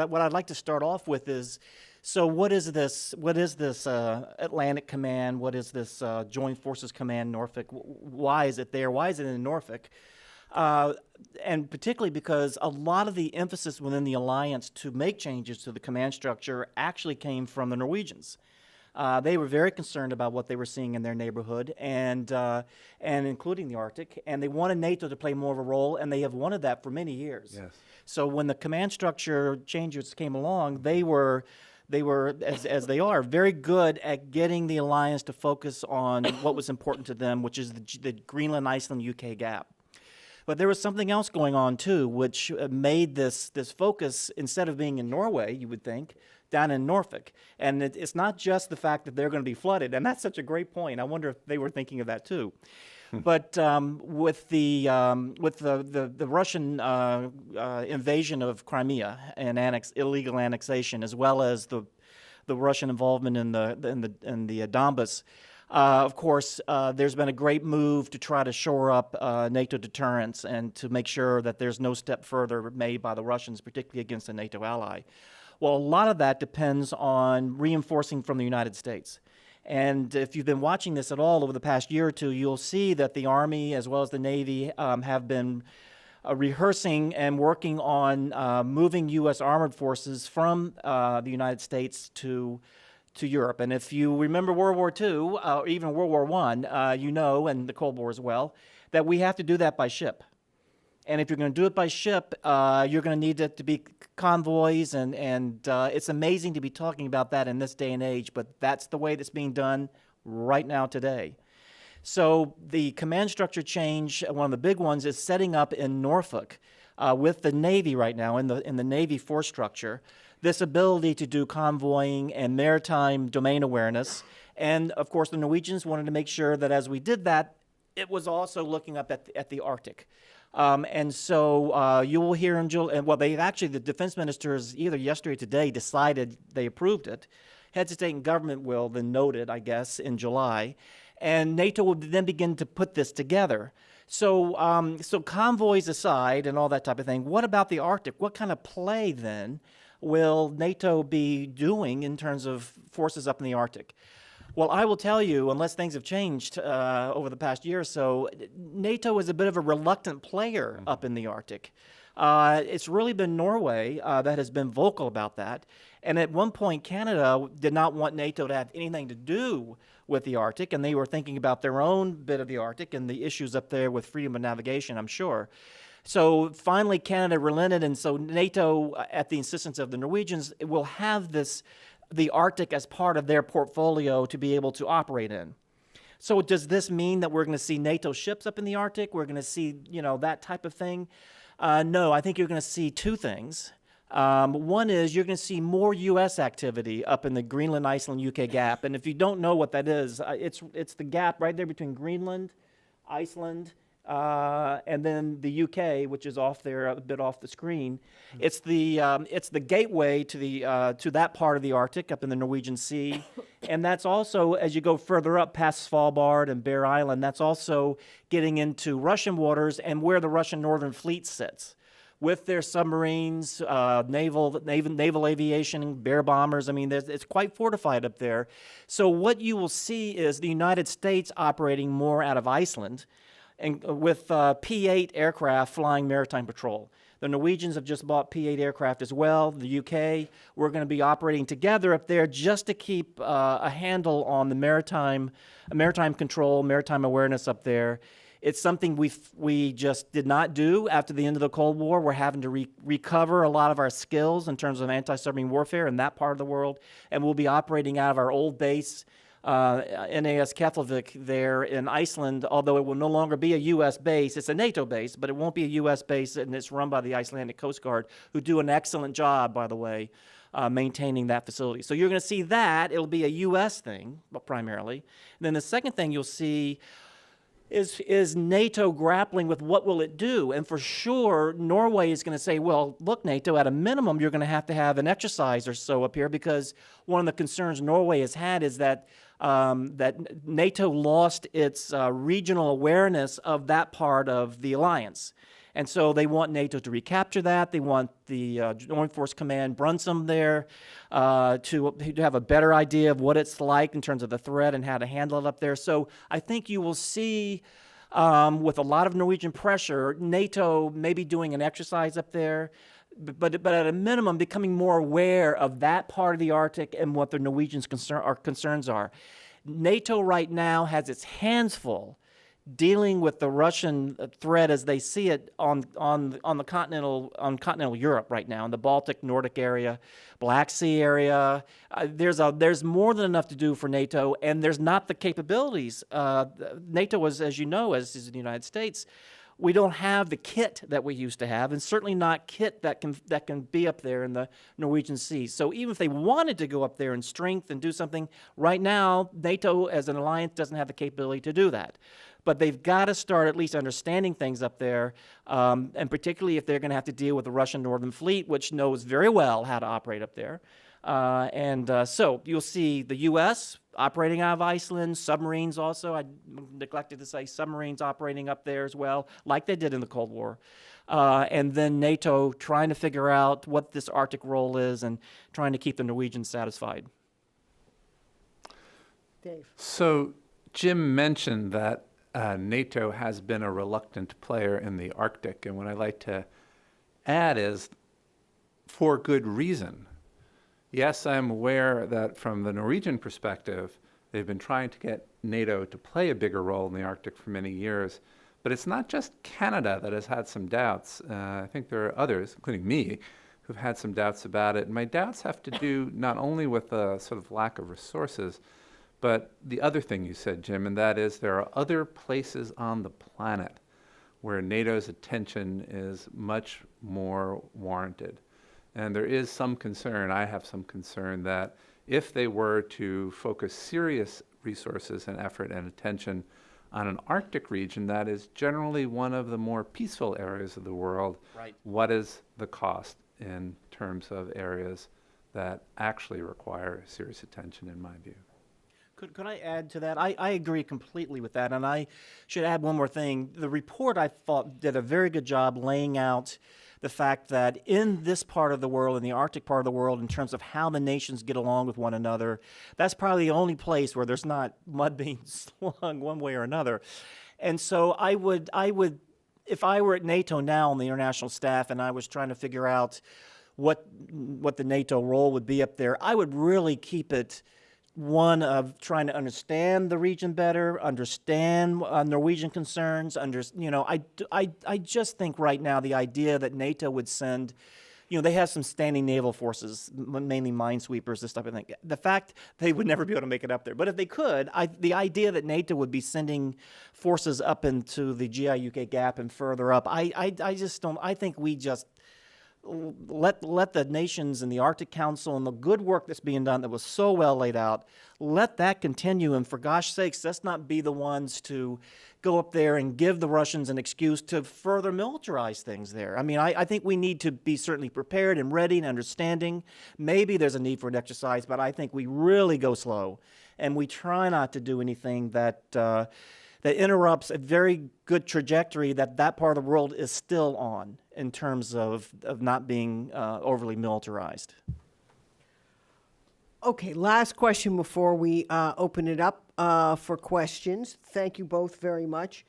what I'd like to start off with is, so what is this Atlantic Command? What is this Joint Forces Command Norfolk? Why is it there? Why is it in Norfolk? And particularly because a lot of the emphasis within the alliance to make changes to the command structure actually came from the Norwegians. They were very concerned about what they were seeing in their neighborhood, and including the Arctic, and they wanted NATO to play more of a role, and they have wanted that for many years. Yes. So when the command structure changes came along, they were as they are very good at getting the alliance to focus on what was important to them, which is the Greenland, Iceland, UK gap. But there was something else going on too, which made this focus, instead of being in Norway, you would think, down in Norfolk. And it's not just the fact that they're going to be flooded, and that's such a great point. I wonder if they were thinking of that too. But with the Russian invasion of Crimea and illegal annexation, as well as the Russian involvement in the Donbas. Of course, there's been a great move to try to shore up NATO deterrence and to make sure that there's no step further made by the Russians, particularly against a NATO ally. Well, a lot of that depends on reinforcing from the United States. And if you've been watching this at all over the past year or two, you'll see that the Army as well as the Navy have been rehearsing and working on moving U.S. armored forces from the United States to Europe. And if you remember World War II, or even World War I, you know, and the Cold War as well, that we have to do that by ship. And if you're going to do it by ship, you're going to need it to be convoys, and it's amazing to be talking about that in this day and age, but that's the way that's being done right now today. So the command structure change, one of the big ones, is setting up in Norfolk with the Navy right now, in the Navy force structure, this ability to do convoying and maritime domain awareness. And of course, the Norwegians wanted to make sure that as we did that, it was also looking up at the Arctic. And so you will hear in July, well, the defense ministers either yesterday or today decided they approved it. Heads of state and government will then note it, I guess, in July. And NATO will then begin to put this together. So, so convoys aside and all that type of thing, what about the Arctic? What kind of play then will NATO be doing in terms of forces up in the Arctic? Well, I will tell you, unless things have changed over the past year or so, NATO is a bit of a reluctant player up in the Arctic. It's really been Norway that has been vocal about that. And at one point, Canada did not want NATO to have anything to do with the Arctic, and they were thinking about their own bit of the Arctic and the issues up there with freedom of navigation, I'm sure. So finally, Canada relented, and so NATO, at the insistence of the Norwegians, will have the Arctic as part of their portfolio to be able to operate in. So does this mean that we're going to see NATO ships up in the Arctic? We're going to see, that type of thing? No, I think you're going to see two things. One is you're going to see more U.S. activity up in the Greenland, Iceland, UK gap. And if you don't know what that is, it's the gap right there between Greenland, Iceland, and then the UK, which is off there, a bit off the screen. It's the gateway to that part of the Arctic up in the Norwegian Sea, and that's also, as you go further up past Svalbard and Bear Island, that's also getting into Russian waters and where the Russian Northern Fleet sits, with their submarines, naval aviation, bear bombers. I mean, it's quite fortified up there. So what you will see is the United States operating more out of Iceland, and with P-8 aircraft flying maritime patrol. The Norwegians have just bought P-8 aircraft as well. The UK, we're going to be operating together up there just to keep a handle on the maritime control, maritime awareness up there. It's something we just did not do after the end of the Cold War. We're having to recover a lot of our skills in terms of anti-submarine warfare in that part of the world, and we'll be operating out of our old base, NAS Keflavik there in Iceland, although it will no longer be a U.S. base. It's a NATO base, but it won't be a U.S. base, and it's run by the Icelandic Coast Guard, who do an excellent job, by the way, maintaining that facility. So you're going to see that. It'll be a U.S. thing, but primarily. And then the second thing you'll see is NATO grappling with what will it do. And for sure, Norway is going to say, well, look, NATO, at a minimum, you're going to have an exercise or so up here, because one of the concerns Norway has had is that that NATO lost its regional awareness of that part of the alliance. And so they want NATO to recapture that. They want the Joint Force Command Brunsum there to have a better idea of what it's like in terms of the threat and how to handle it up there. So I think you will see, with a lot of Norwegian pressure, NATO maybe doing an exercise up there, but at a minimum becoming more aware of that part of the Arctic and what the Norwegians' concerns are. NATO right now has its hands full dealing with the Russian threat as they see it on the continental Europe right now, in the Baltic, Nordic area, Black Sea area. There's more than enough to do for NATO, and there's not the capabilities. NATO, as you know, as is the United States, we don't have the kit that we used to have, and certainly not kit that can be up there in the Norwegian Sea. So even if they wanted to go up there in strength and do something, right now, NATO as an alliance doesn't have the capability to do that. But they've got to start at least understanding things up there, and particularly if they're going to have to deal with the Russian Northern Fleet, which knows very well how to operate up there. So you'll see the U.S. operating out of Iceland, submarines also. I neglected to say submarines operating up there as well, like they did in the Cold War. And then NATO trying to figure out what this Arctic role is and trying to keep the Norwegians satisfied. Dave. So Jim mentioned that NATO has been a reluctant player in the Arctic, and what I'd like to add is for good reason. Yes, I'm aware that from the Norwegian perspective, they've been trying to get NATO to play a bigger role in the Arctic for many years, but it's not just Canada that has had some doubts. I think there are others, including me, who've had some doubts about it. And my doubts have to do not only with the sort of lack of resources, but the other thing you said, Jim, and that is there are other places on the planet where NATO's attention is much more warranted. And there is some concern, I have some concern, that if they were to focus serious resources and effort and attention on an Arctic region that is generally one of the more peaceful areas of the world, Right. What is the cost in terms of areas that actually require serious attention, in my view? Could I add to that? I agree completely with that, and I should add one more thing. The report, I thought, did a very good job laying out the fact that in this part of the world, in the Arctic part of the world, in terms of how the nations get along with one another, that's probably the only place where there's not mud being slung one way or another. And so I would, if I were at NATO now on the international staff and I was trying to figure out what the NATO role would be up there, I would really keep it one of trying to understand the region better, understand Norwegian concerns. I just think right now the idea that NATO would send, they have some standing naval forces, mainly minesweepers, this type of thing. The fact they would never be able to make it up there, but if they could, the idea that NATO would be sending forces up into the GI-UK gap and further up, I just don't. I think we just let the nations and the Arctic Council and the good work that's being done that was so well laid out, let that continue. And for gosh sakes, let's not be the ones to go up there and give the Russians an excuse to further militarize things there. I mean, I think we need to be certainly prepared and ready and understanding. Maybe there's a need for an exercise, but I think we really go slow. And we try not to do anything that interrupts a very good trajectory that part of the world is still on in terms of not being overly militarized. Okay, last question before we open it up for questions. Thank you both very much.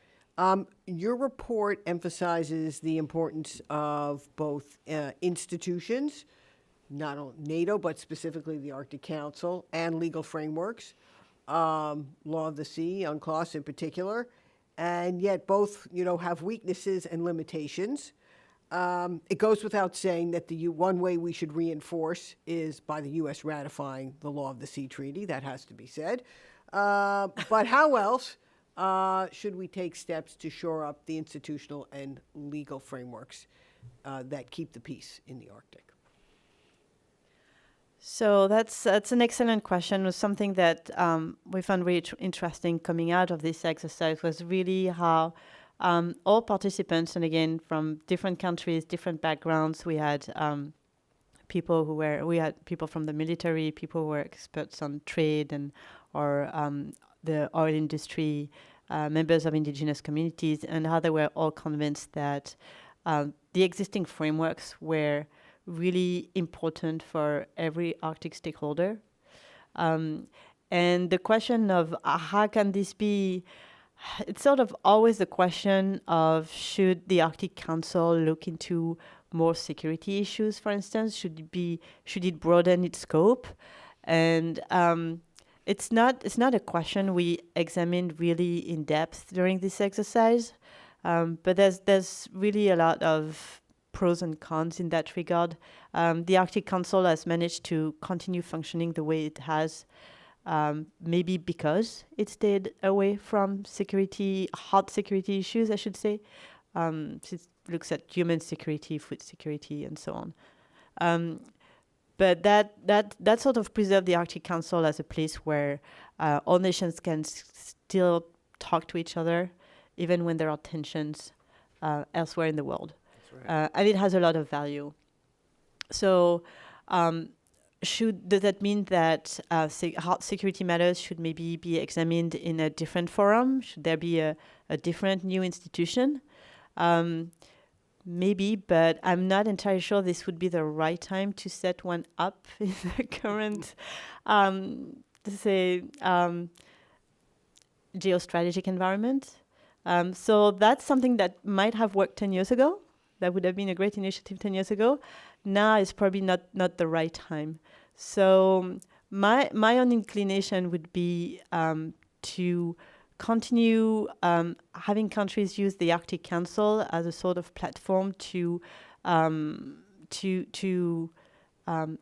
Your report emphasizes the importance of both institutions, not only NATO, but specifically the Arctic Council, and legal frameworks, law of the sea, UNCLOS in particular, and yet both, have weaknesses and limitations. It goes without saying that the one way we should reinforce is by the U.S. ratifying the Law of the Sea Treaty. That has to be said. But how else should we take steps to shore up the institutional and legal frameworks that keep the peace in the Arctic? So that's an excellent question. It was something that we found really interesting coming out of this exercise was really how all participants, and again, from different countries, different backgrounds, we had people from the military, people who were experts on trade or the oil industry, members of indigenous communities, and how they were all convinced that the existing frameworks were really important for every Arctic stakeholder. And the question of how can this be, it's sort of always the question of should the Arctic Council look into more security issues, for instance? Should it broaden its scope? And it's not a question we examined really in depth during this exercise, but there's really a lot of pros and cons in that regard. The Arctic Council has managed to continue functioning the way it has, maybe because it stayed away from hard security issues, I should say. It looks at human security, food security, and so on. But that sort of preserved the Arctic Council as a place where all nations can still talk to each other, even when there are tensions elsewhere in the world. And it has a lot of value. So does that mean that hard security matters should maybe be examined in a different forum? Should there be a different new institution? Maybe, but I'm not entirely sure this would be the right time to set one up in the current, geostrategic environment. So that's something that might have worked 10 years ago. That would have been a great initiative 10 years ago. Now is probably not the right time. So my own inclination would be to continue having countries use the Arctic Council as a sort of platform to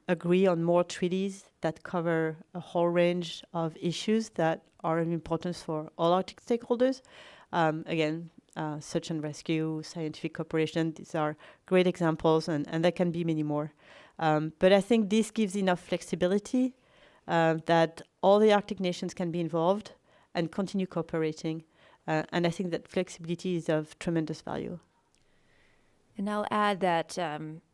agree on more treaties that cover a whole range of issues that are of importance for all Arctic stakeholders. Again, search and rescue, scientific cooperation, these are great examples, and there can be many more. But I think this gives enough flexibility that all the Arctic nations can be involved and continue cooperating. And I think that flexibility is of tremendous value. And I'll add that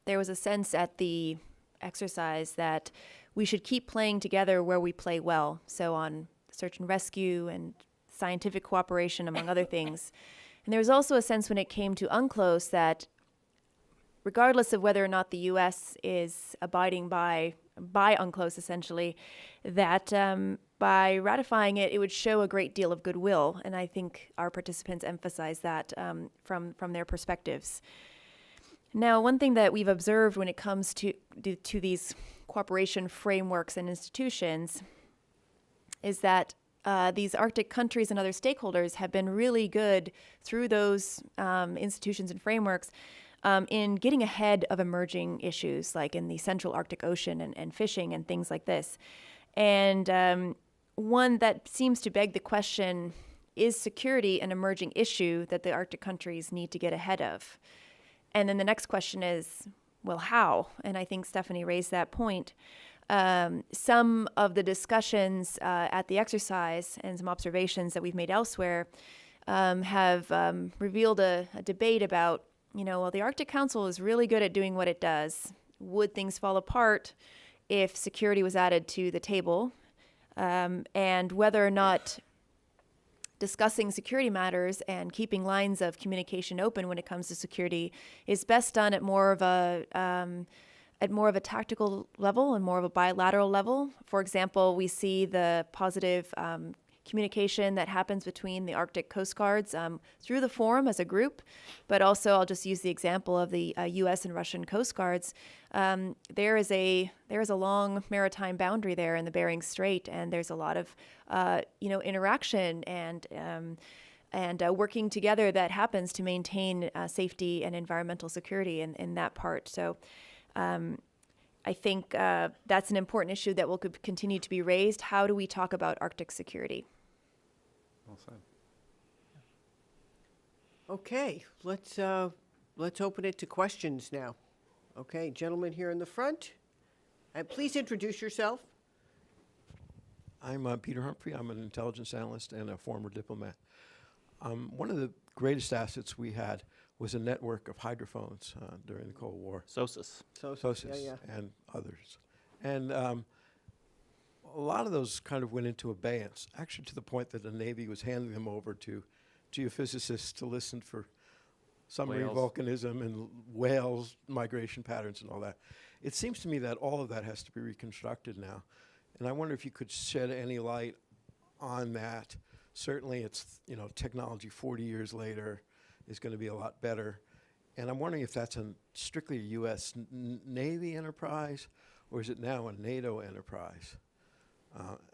there was a sense at the exercise that we should keep playing together where we play well. So on search and rescue and scientific cooperation, among other things. And there was also a sense when it came to UNCLOS that regardless of whether or not the U.S. is abiding by UNCLOS, essentially, that by ratifying it, it would show a great deal of goodwill. And I think our participants emphasize that from their perspectives. Now, one thing that we've observed when it comes to these cooperation frameworks and institutions is that these Arctic countries and other stakeholders have been really good through those institutions and frameworks in getting ahead of emerging issues, like in the Central Arctic Ocean and fishing and things like this. And one that seems to beg the question, is security an emerging issue that the Arctic countries need to get ahead of? And then the next question is, well, how? And I think Stephanie raised that point. Some of the discussions at the exercise and some observations that we've made elsewhere have revealed a debate about, well, the Arctic Council is really good at doing what it does. Would things fall apart if security was added to the table? And whether or not discussing security matters and keeping lines of communication open when it comes to security is best done at more of a tactical level and more of a bilateral level. For example, we see the positive communication that happens between the Arctic Coast Guards through the forum as a group, but also I'll just use the example of the U.S. and Russian Coast Guards. There is a long maritime boundary there in the Bering Strait, and there's a lot of interaction and working together that happens to maintain safety and environmental security in that part. So I think that's an important issue that will continue to be raised. How do we talk about Arctic security? Well said. Okay, let's open it to questions now. Okay, gentleman here in the front. Please introduce yourself. I'm Peter Humphrey. I'm an intelligence analyst and a former diplomat. One of the greatest assets we had was a network of hydrophones during the Cold War. SOSUS. SOSUS yeah. and others. And a lot of those kind of went into abeyance, actually to the point that the Navy was handing them over to geophysicists to listen for submarine Whales. volcanism and whales migration patterns and all that. It seems to me that all of that has to be reconstructed now. And I wonder if you could shed any light on that. Certainly it's, technology 40 years later is going to be a lot better. And I'm wondering if that's strictly a U.S. Navy enterprise, or is it now a NATO enterprise?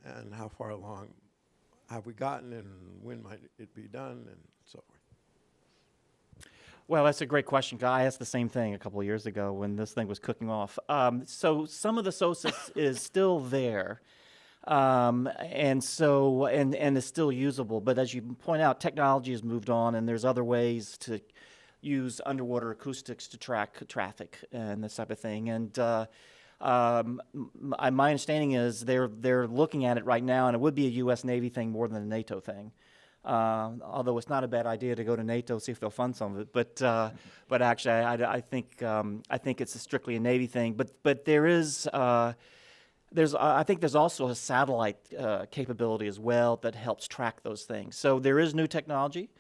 And how far along have we gotten, and when might it be done, and so forth? Well, that's a great question. I asked the same thing a couple of years ago when this thing was cooking off. So some of the SOSUS is still there, and is still usable. But as you point out, technology has moved on, and there's other ways to use underwater acoustics to track traffic and this type of thing. And my understanding is they're looking at it right now, and it would be a U.S. Navy thing more than a NATO thing. Although it's not a bad idea to go to NATO, see if they'll fund some of it. But actually, I think it's strictly a Navy thing. But there is I think there's also a satellite capability as well that helps track those things. So there is new technology.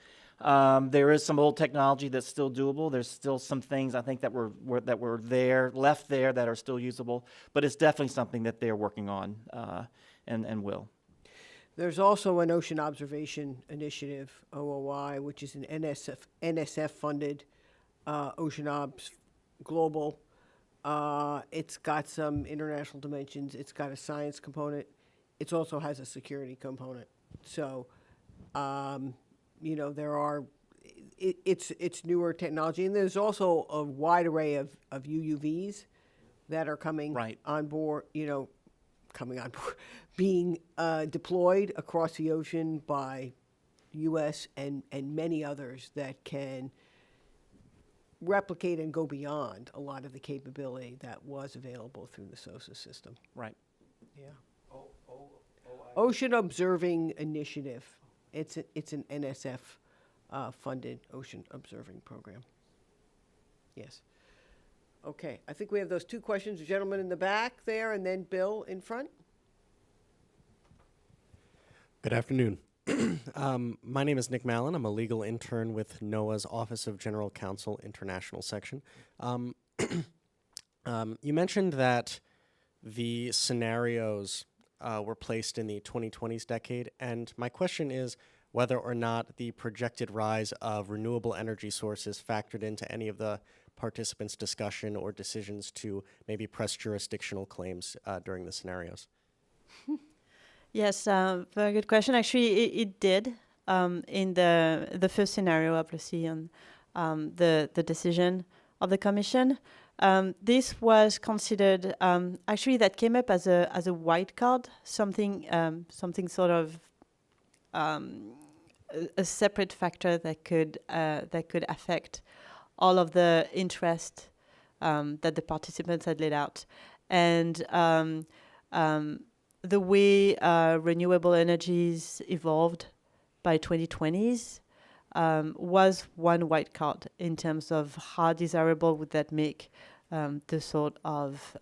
There is some old technology that's still doable. There's still some things I think that were left there that are still usable. But it's definitely something that they're working on and will. There's also an Ocean Observation Initiative, OOI, which is an NSF-funded Ocean Obs Global. It's got some international dimensions. It's got a science component. It also has a security component. So, there are, it's newer technology. And there's also a wide array of UUVs that are coming on board, being deployed across the ocean by U.S. and many others that can replicate and go beyond a lot of the capability that was available through the SOSUS system. Right. Yeah. Ocean Observing Initiative. It's an NSF funded ocean observing program. Yes. Okay, I think we have those two questions. The gentleman in the back there, and then Bill in front. Good afternoon. My name is Nick Mallon. I'm a legal intern with NOAA's Office of General Counsel International Section. You mentioned that the scenarios were placed in the 2020s decade, and my question is whether or not the projected rise of renewable energy sources factored into any of the participants' discussion or decisions to maybe press jurisdictional claims during the scenarios. Yes, very good question. Actually, it did in the first scenario, obviously, on the decision of the Commission. This was considered actually that came up as a white card, something sort of a separate factor that could affect all of the interest that the participants had laid out. And the way renewable energies evolved by 2020s was one white card in terms of how desirable would that make the sort of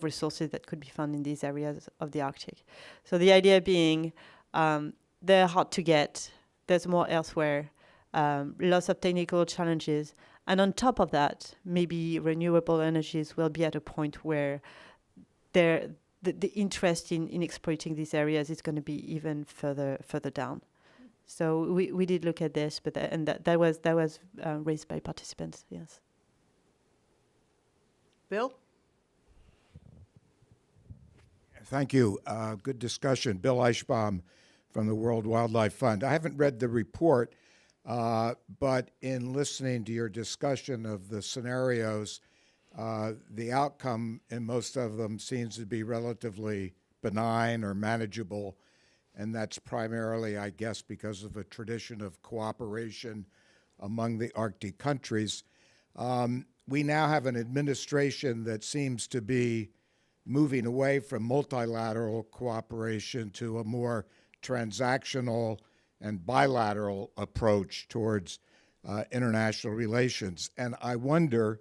resources that could be found in these areas of the Arctic. So the idea being they're hard to get, there's more elsewhere, lots of technical challenges, and on top of that, maybe renewable energies will be at a point where the interest in exploiting these areas is going to be even further down. So we did look at this, but that was raised by participants. Yes. Bill? Thank you. Good discussion. Bill Eichbaum from the World Wildlife Fund. I haven't read the report, but in listening to your discussion of the scenarios, the outcome in most of them seems to be relatively benign or manageable, and that's primarily, I guess, because of a tradition of cooperation among the Arctic countries. We now have an administration that seems to be moving away from multilateral cooperation to a more transactional and bilateral approach towards international relations. And I wonder,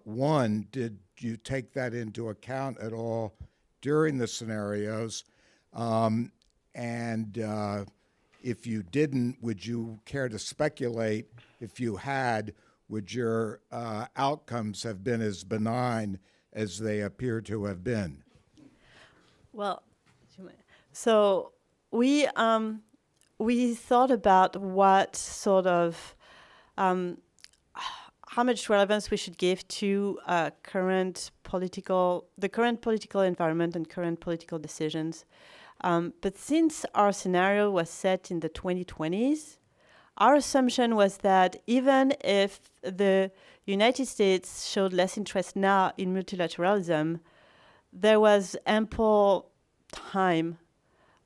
one, did you take that into account at all during the scenarios? And if you didn't, would you care to speculate, if you had, would your outcomes have been as benign as they appear to have been? Well, so we thought about what sort of how much relevance we should give to the current political environment and current political decisions. But since our scenario was set in the 2020s, our assumption was that even if the United States showed less interest now in multilateralism, there was ample time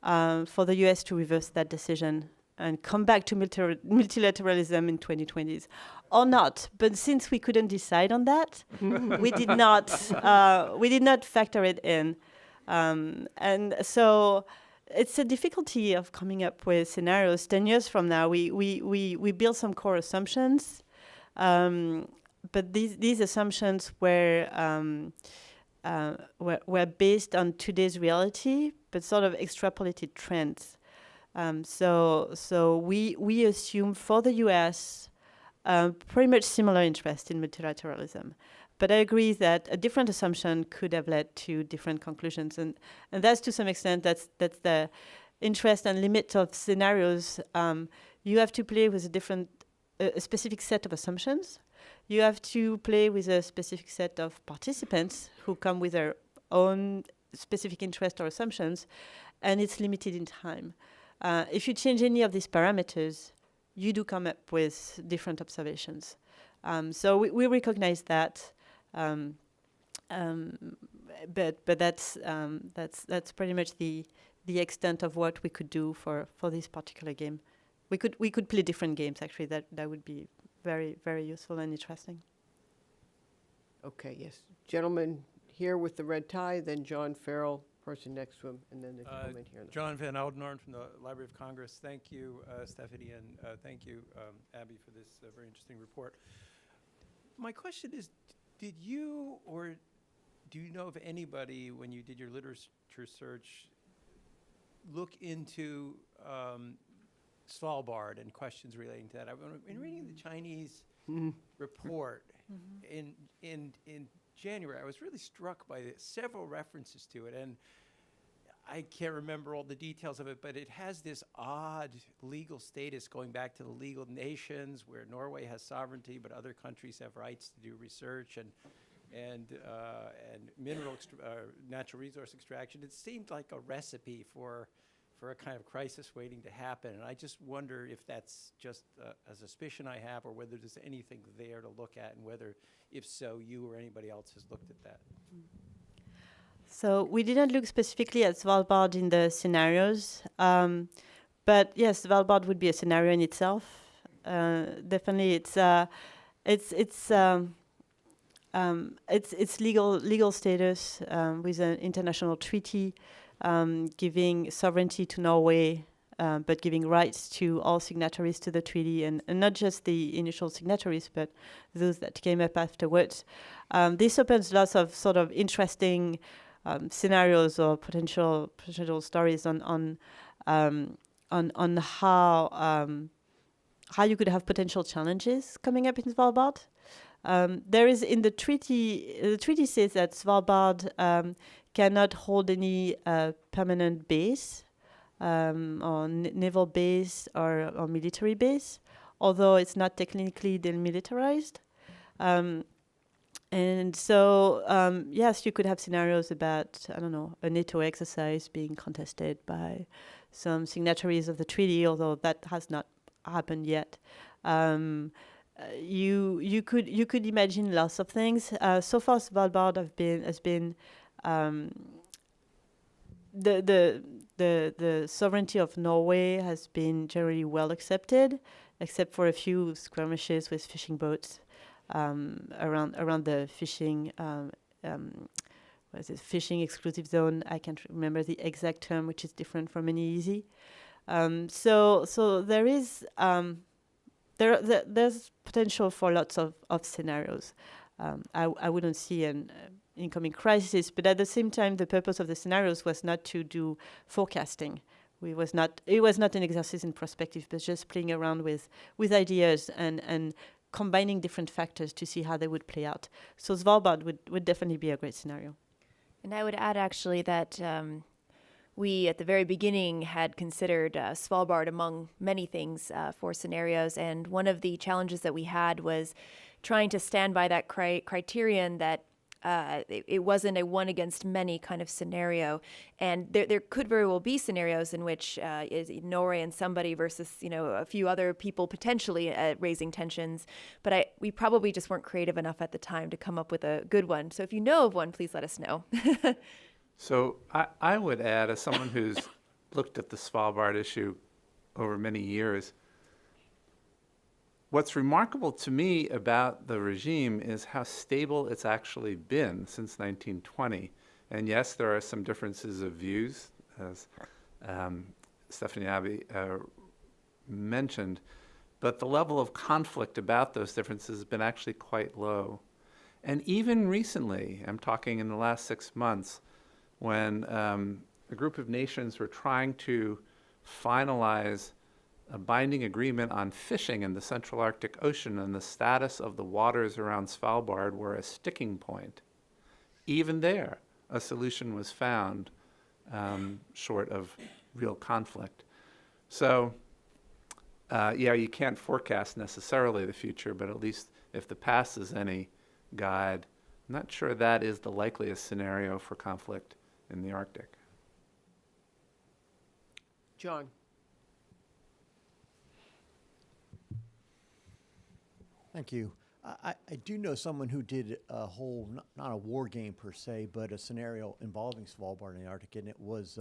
for the US to reverse that decision and come back to multilateralism in 2020s, or not. But since we couldn't decide on that, we did not factor it in, and so it's a difficulty of coming up with scenarios. 10 years from now, we build some core assumptions, but these assumptions were based on today's reality, but sort of extrapolated trends. So we assume for the U.S. Pretty much similar interest in multilateralism. But I agree that a different assumption could have led to different conclusions, and that's to some extent that's the interest and limit of scenarios. You have to play with a specific set of assumptions. You have to play with a specific set of participants who come with their own specific interest or assumptions, and it's limited in time. If you change any of these parameters, you do come up with different observations. So we recognize that. But that's pretty much the extent of what we could do for this particular game. We could play different games actually. That would be very, very useful and interesting. Okay, yes. Gentleman here with the red tie, then John Farrell, person next to him, and then the gentleman here. John Van Oudenarn from the Library of Congress. Thank you, Stephanie, and thank you, Abby, for this very interesting report. My question is, did you or do you know of anybody, when you did your literature search, look into Svalbard and questions relating to that? I've been reading the Chinese report in January. I was really struck by several references to it, and I can't remember all the details of it, but it has this odd legal status going back to the League of Nations, where Norway has sovereignty, but other countries have rights to do research and natural resource extraction. It seemed like a recipe for a kind of crisis waiting to happen, and I just wonder if that's just a suspicion I have, or whether there's anything there to look at, and whether, if so, you or anybody else has looked at that. So we didn't look specifically at Svalbard in the scenarios, but yes, Svalbard would be a scenario in itself. Definitely, its legal status with an international treaty giving sovereignty to Norway, but giving rights to all signatories to the treaty, and not just the initial signatories, but those that came up afterwards. This opens lots of sort of interesting scenarios or potential stories on how you could have potential challenges coming up in Svalbard. There is in the treaty says that Svalbard cannot hold any permanent base or naval base or military base, although it's not technically demilitarized. And so, yes, you could have scenarios about, I don't know, a NATO exercise being contested by some signatories of the treaty, although that has not happened yet. You could imagine lots of things. So far, Svalbard has been the sovereignty of Norway has been generally well accepted, except for a few skirmishes with fishing boats around the fishing. What is it? Fishing exclusive zone. I can't remember the exact term, which is different from any easy. So there is. There's potential for lots of scenarios. I wouldn't see an incoming crisis, but at the same time, the purpose of the scenarios was not to do forecasting. It was not an exercise in perspective, but just playing around with ideas and combining different factors to see how they would play out. So Svalbard would definitely be a great scenario. And I would add actually that we, at the very beginning, had considered Svalbard among many things for scenarios. And one of the challenges that we had was trying to stand by that criterion that it wasn't a one against many kind of scenario. And there could very well be scenarios in which Norway and somebody versus, a few other people potentially raising tensions. But we probably just weren't creative enough at the time to come up with a good one. So if you know of one, please let us know. So I would add, as someone who's looked at the Svalbard issue over many years, what's remarkable to me about the regime is how stable it's actually been since 1920. And yes, there are some differences of views, as Stephanie Abbey mentioned, but the level of conflict about those differences has been actually quite low. And even recently, I'm talking in the last 6 months, when a group of nations were trying to finalize a binding agreement on fishing in the Central Arctic Ocean, and the status of the waters around Svalbard were a sticking point. Even there, a solution was found short of real conflict. So, you can't forecast necessarily the future, but at least if the past is any guide, I'm not sure that is the likeliest scenario for conflict in the Arctic. John. Thank you. I do know someone who did a whole, not a war game per se, but a scenario involving Svalbard in the Arctic, and it was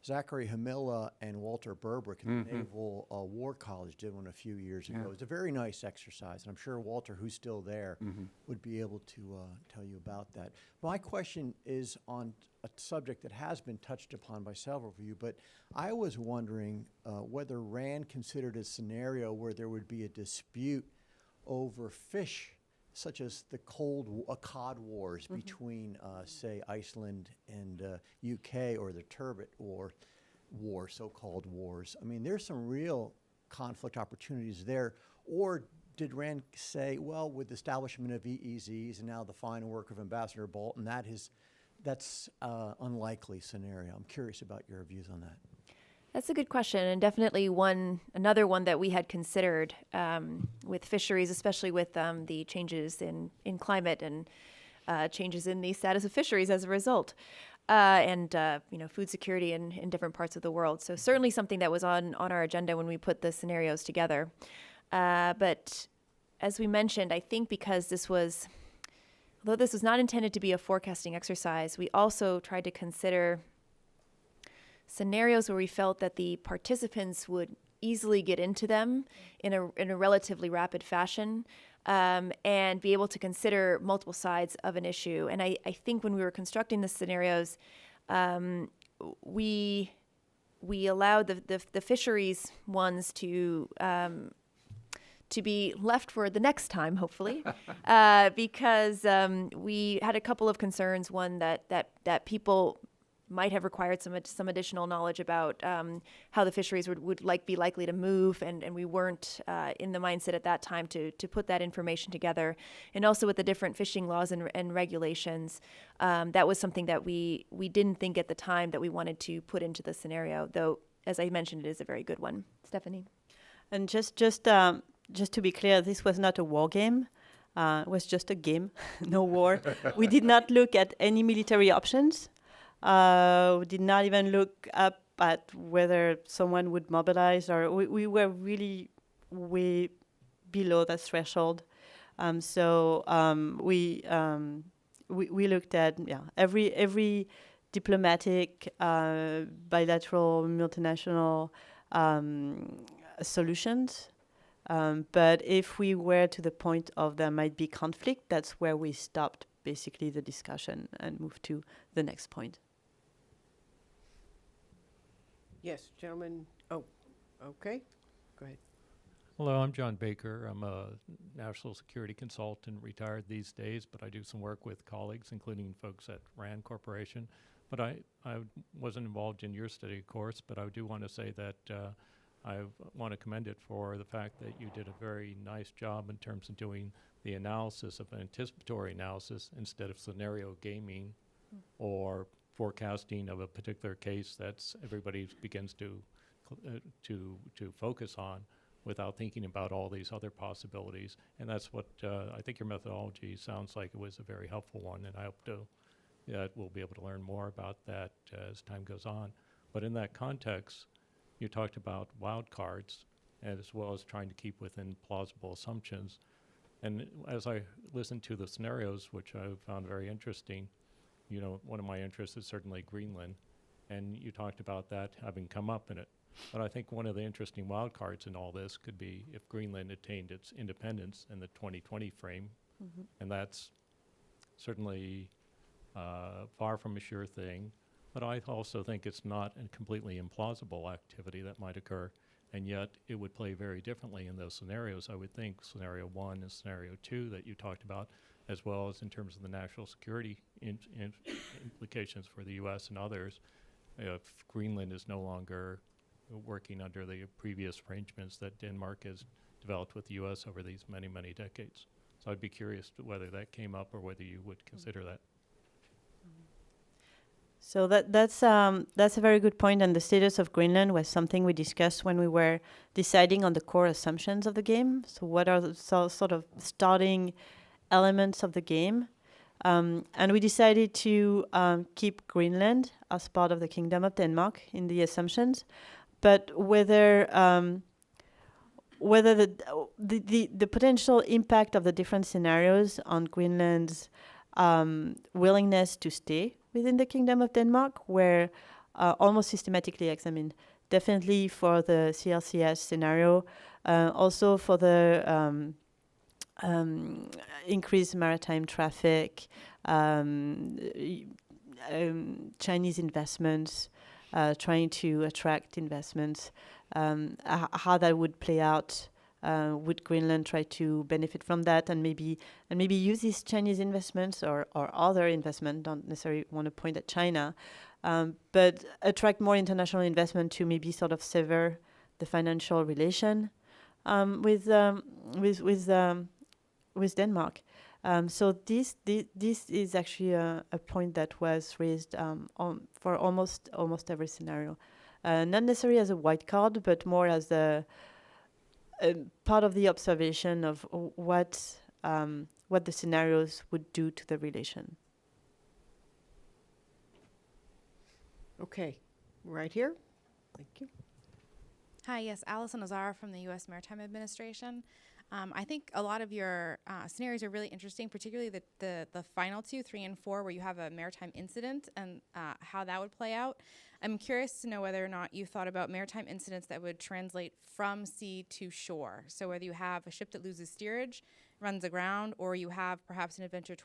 Zachary Hamilla and Walter Berbrick at the Naval War College did one a few years ago. It was a very nice exercise, and I'm sure Walter, who's still there, would be able to tell you about that. My question is on a subject that has been touched upon by several of you, but I was wondering whether RAND considered a scenario where there would be a dispute over fish, such as the cod wars between, say, Iceland and UK, or the turbot war, so-called wars. I mean, there's some real conflict opportunities there. Or did RAND say, well, with the establishment of EEZs and now the fine work of Ambassador Bolton, that's unlikely scenario? I'm curious about your views on that. That's a good question, and definitely another one that we had considered with fisheries, especially with the changes in climate and changes in the status of fisheries as a result, and food security in different parts of the world. So certainly something that was on our agenda when we put the scenarios together. But as we mentioned, I think because although this was not intended to be a forecasting exercise, we also tried to consider scenarios where we felt that the participants would easily get into them in a relatively rapid fashion, and be able to consider multiple sides of an issue. And I think when we were constructing the scenarios, we allowed the fisheries ones to be left for the next time, hopefully, because we had a couple of concerns. One, that people might have required some additional knowledge about how the fisheries would be likely to move, and we weren't in the mindset at that time to put that information together. And also with the different fishing laws and regulations, that was something that we didn't think at the time that we wanted to put into the scenario, though, as I mentioned, it is a very good one. Stephanie? And just to be clear, this was not a war game. It was just a game, no war. We did not look at any military options. We did not even look up at whether someone would mobilize, or we were really way below that threshold. So we looked at every diplomatic, bilateral, multinational solutions. But if we were to the point of there might be conflict, that's where we stopped basically the discussion and moved to the next point. Yes, gentlemen. Oh, okay. Go ahead. Hello, I'm John Baker. I'm a national security consultant, retired these days, but I do some work with colleagues, including folks at RAND Corporation. But I wasn't involved in your study, of course, but I do want to say that I want to commend it for the fact that you did a very nice job in terms of doing the analysis of anticipatory analysis instead of scenario gaming or forecasting of a particular case that everybody begins to focus on without thinking about all these other possibilities. And that's what I think your methodology sounds like it was a very helpful one, and I hope that we'll be able to learn more about that as time goes on. But in that context, you talked about wild cards as well as trying to keep within plausible assumptions. And as I listened to the scenarios, which I found very interesting, you know, one of my interests is certainly Greenland, and you talked about that having come up in it. But I think one of the interesting wild cards in all this could be if Greenland attained its independence in the 2020 frame, and that's certainly far from a sure thing. But I also think it's not a completely implausible activity that might occur, and yet it would play very differently in those scenarios. I would think scenario 1 and scenario 2 that you talked about, as well as in terms of the national security implications for the U.S. and others, if Greenland is no longer working under the previous arrangements that Denmark has developed with the U.S. over these many, many decades. So I'd be curious to whether that came up or whether you would consider that. So that's a very good point, and the status of Greenland was something we discussed when we were deciding on the core assumptions of the game. So what are the sort of starting elements of the game? And we decided to keep Greenland as part of the Kingdom of Denmark in the assumptions, but whether the potential impact of the different scenarios on Greenland's willingness to stay within the Kingdom of Denmark were almost systematically examined. Definitely for the CLCS scenario, also for the increased maritime traffic, Chinese investments, trying to attract investments, how that would play out. Would Greenland try to benefit from that and maybe use these Chinese investments or other investment? Don't necessarily want to point at China, but attract more international investment to maybe sort of sever the financial relation with Denmark. So this is actually a point that was raised for almost every scenario, not necessarily as a white card, but more as a part of the observation of what the scenarios would do to the relation. Okay, right here. Thank you. Hi, yes, Allison Azar from the U.S. Maritime Administration. I think a lot of your scenarios are really interesting, particularly the final two, 3 and 4, where you have a maritime incident and how that would play out. I'm curious to know whether or not you thought about maritime incidents that would translate from sea to shore. So whether you have a ship that loses steerage runs aground, or you have perhaps an adventure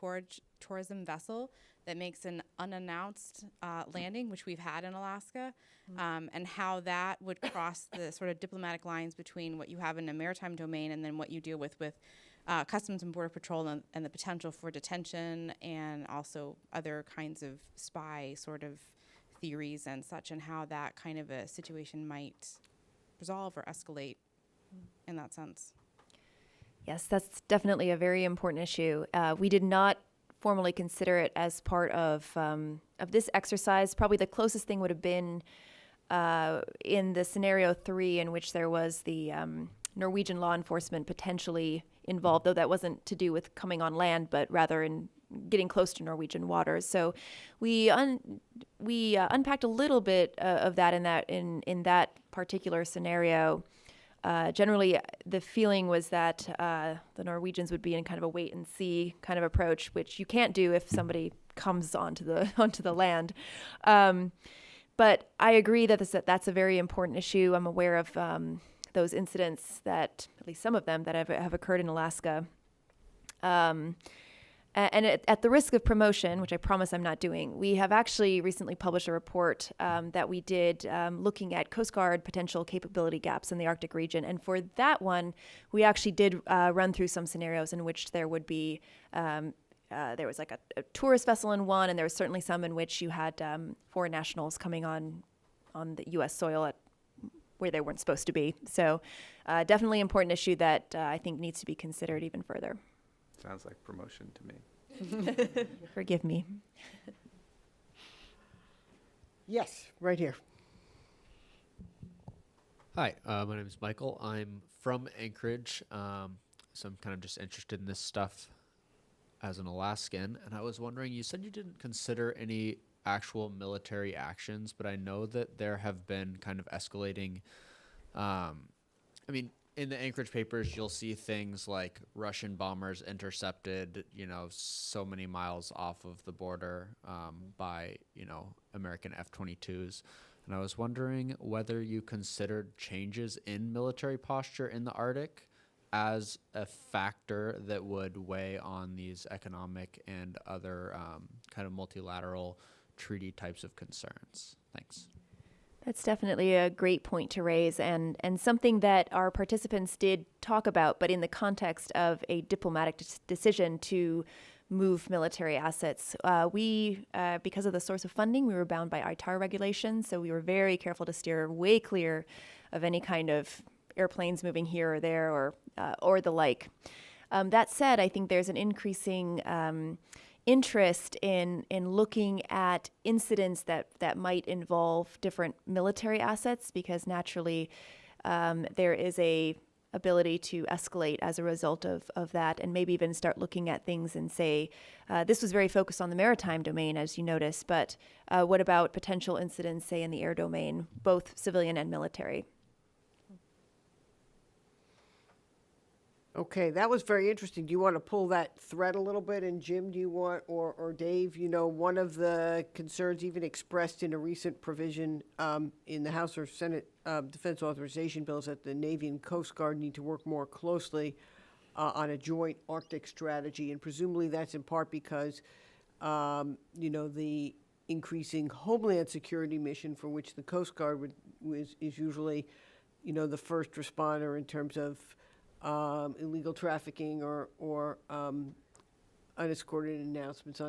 tourism vessel that makes an unannounced landing, which we've had in Alaska, and how that would cross the sort of diplomatic lines between what you have in a maritime domain and then what you deal with Customs and Border Patrol and the potential for detention and also other kinds of spy sort of theories and such, and how that kind of a situation might resolve or escalate in that sense. Yes, that's definitely a very important issue. We did not formally consider it as part of this exercise. Probably the closest thing would have been in the scenario 3, in which there was the Norwegian law enforcement potentially involved, though that wasn't to do with coming on land, but rather in getting close to Norwegian waters. So we unpacked a little bit of that in that particular scenario. Generally, the feeling was that the Norwegians would be in kind of a wait and see kind of approach, which you can't do if somebody comes onto the land. But I agree that that's a very important issue. I'm aware of those incidents, that at least some of them, that have occurred in Alaska. And at the risk of promotion, which I promise I'm not doing, we have actually recently published a report that we did looking at Coast Guard potential capability gaps in the Arctic region. And for that one, we actually did run through some scenarios in which there would be, there was like a tourist vessel in one, and there was certainly some in which you had foreign nationals coming on the U.S. soil where they weren't supposed to be. So definitely important issue that I think needs to be considered even further. Sounds like promotion to me. Forgive me. Yes, right here. Hi, my name is Michael. I'm from Anchorage, so I'm kind of just interested in this stuff as an Alaskan. And I was wondering, you said you didn't consider any actual military actions, but I know that there have been kind of escalating, in the Anchorage papers, you'll see things like Russian bombers intercepted, so many miles off of the border by, American F-22s. And I was wondering whether you considered changes in military posture in the Arctic as a factor that would weigh on these economic and other kind of multilateral treaty types of concerns. Thanks. That's definitely a great point to raise, and something that our participants did talk about, but in the context of a diplomatic decision to move military assets. Because of the source of funding, we were bound by ITAR regulations, so we were very careful to steer way clear of any kind of airplanes moving here or there or the like. That said, I think there's an increasing interest in looking at incidents that might involve different military assets, because naturally there is a ability to escalate as a result of that, and maybe even start looking at things and say, this was very focused on the maritime domain, as you notice, but what about potential incidents, say, in the air domain, both civilian and military? Okay, that was very interesting. Do you want to pull that thread a little bit? And Jim, do you want, or Dave, one of the concerns even expressed in a recent provision in the House or Senate defense authorization bills that the Navy and Coast Guard need to work more closely on a joint Arctic strategy. And presumably that's in part because, the increasing homeland security mission for which the Coast Guard is usually, the first responder in terms of illegal trafficking or unescorted announcements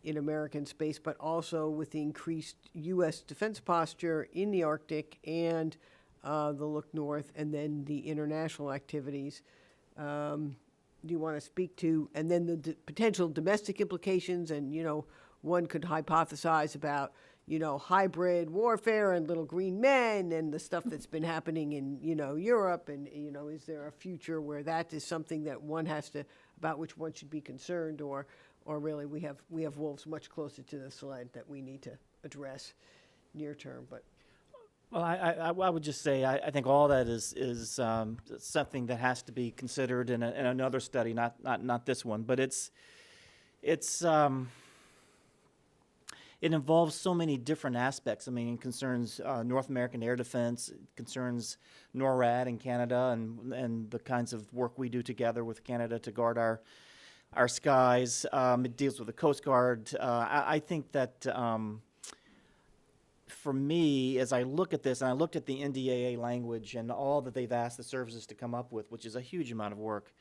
in American space, but also with the increased U.S. defense posture in the Arctic and the look north, and then the international activities. Do you want to speak to, and then the potential domestic implications? And, one could hypothesize about, hybrid warfare and little green men and the stuff that's been happening in, Europe. And, is there a future where that is something that about which one should be concerned, or really we have wolves much closer to the sled that we need to address near term? But well, I would just say I think all that is something that has to be considered in another study, not this one, but it's it involves so many different aspects. I mean, it concerns North American air defense, it concerns NORAD in Canada, and the kinds of work we do together with Canada to guard our skies. It deals with the Coast Guard. I think that for me, as I look at this, and I looked at the NDAA language and all that they've asked the services to come up with, which is a huge amount of work,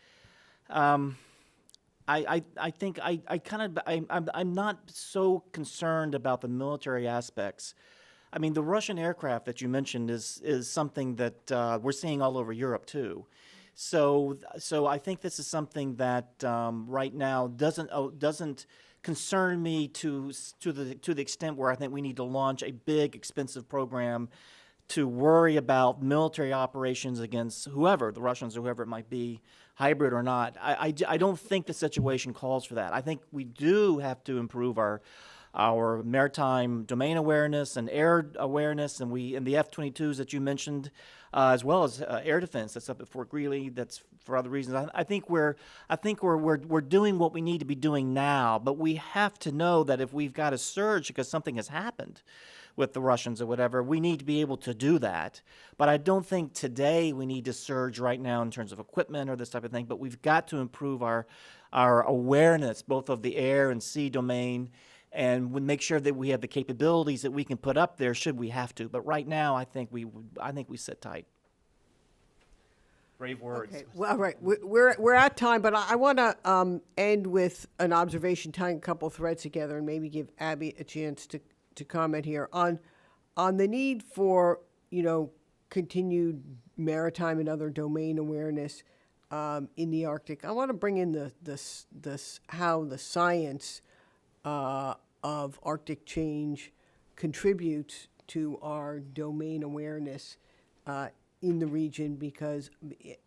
I think I'm not so concerned about the military aspects. I mean, the Russian aircraft that you mentioned is something that we're seeing all over Europe too. So I think this is something that right now doesn't concern me to the extent where I think we need to launch a big, expensive program to worry about military operations against whoever, the Russians or whoever it might be, hybrid or not. I don't think the situation calls for that. I think we do have to improve our maritime domain awareness and air awareness, and the F-22s that you mentioned, as well as air defense that's up at Fort Greely. That's for other reasons. I think we're doing what we need to be doing now, but we have to know that if we've got a surge because something has happened with the Russians or whatever, we need to be able to do that. But I don't think today we need to surge right now in terms of equipment or this type of thing, but we've got to improve our awareness, both of the air and sea domain, and we make sure that we have the capabilities that we can put up there should we have to. But right now, I think we sit tight. Brave words. Okay. Well, all right. We're at time, but I want to end with an observation, tying a couple threads together, and maybe give Abby a chance to comment here on the need for continued maritime and other domain awareness in the Arctic. I want to bring in the how the science of Arctic change contributes to our domain awareness in the region, because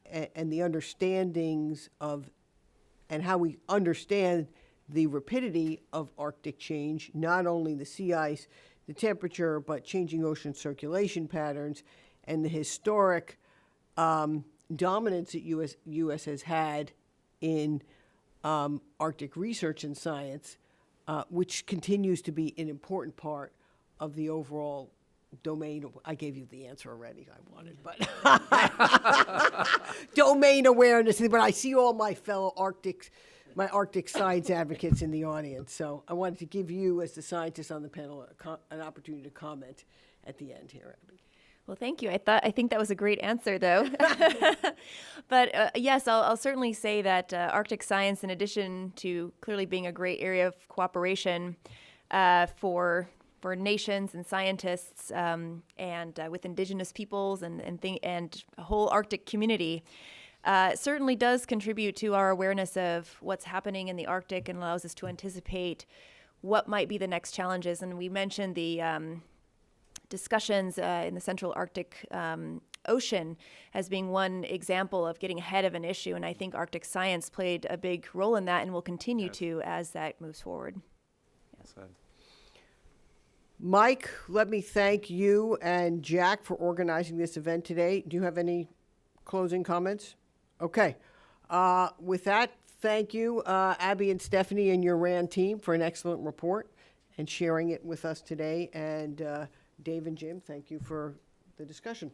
and the understandings of and how we understand the rapidity of Arctic change, not only the sea ice, the temperature, but changing ocean circulation patterns, and the historic dominance that U.S. has had in Arctic research and science, which continues to be an important part of the overall domain. I gave you the answer already I wanted, but domain awareness. But I see all my fellow Arctic science advocates in the audience, so I wanted to give you, as the scientist on the panel, an opportunity to comment at the end here, Abby. Well, thank you. I think that was a great answer, though. But yes, I'll certainly say that Arctic science, in addition to clearly being a great area of cooperation for nations and scientists and with indigenous peoples and a whole Arctic community, certainly does contribute to our awareness of what's happening in the Arctic and allows us to anticipate what might be the next challenges. And we mentioned the discussions in the Central Arctic Ocean as being one example of getting ahead of an issue. And I think Arctic science played a big role in that and will continue to as that moves forward. Yes. Mike, let me thank you and Jack for organizing this event today. Do you have any closing comments? Okay. With that, thank you, Abby and Stephanie and your RAND team, for an excellent report and sharing it with us today. And Dave and Jim, thank you for the discussion.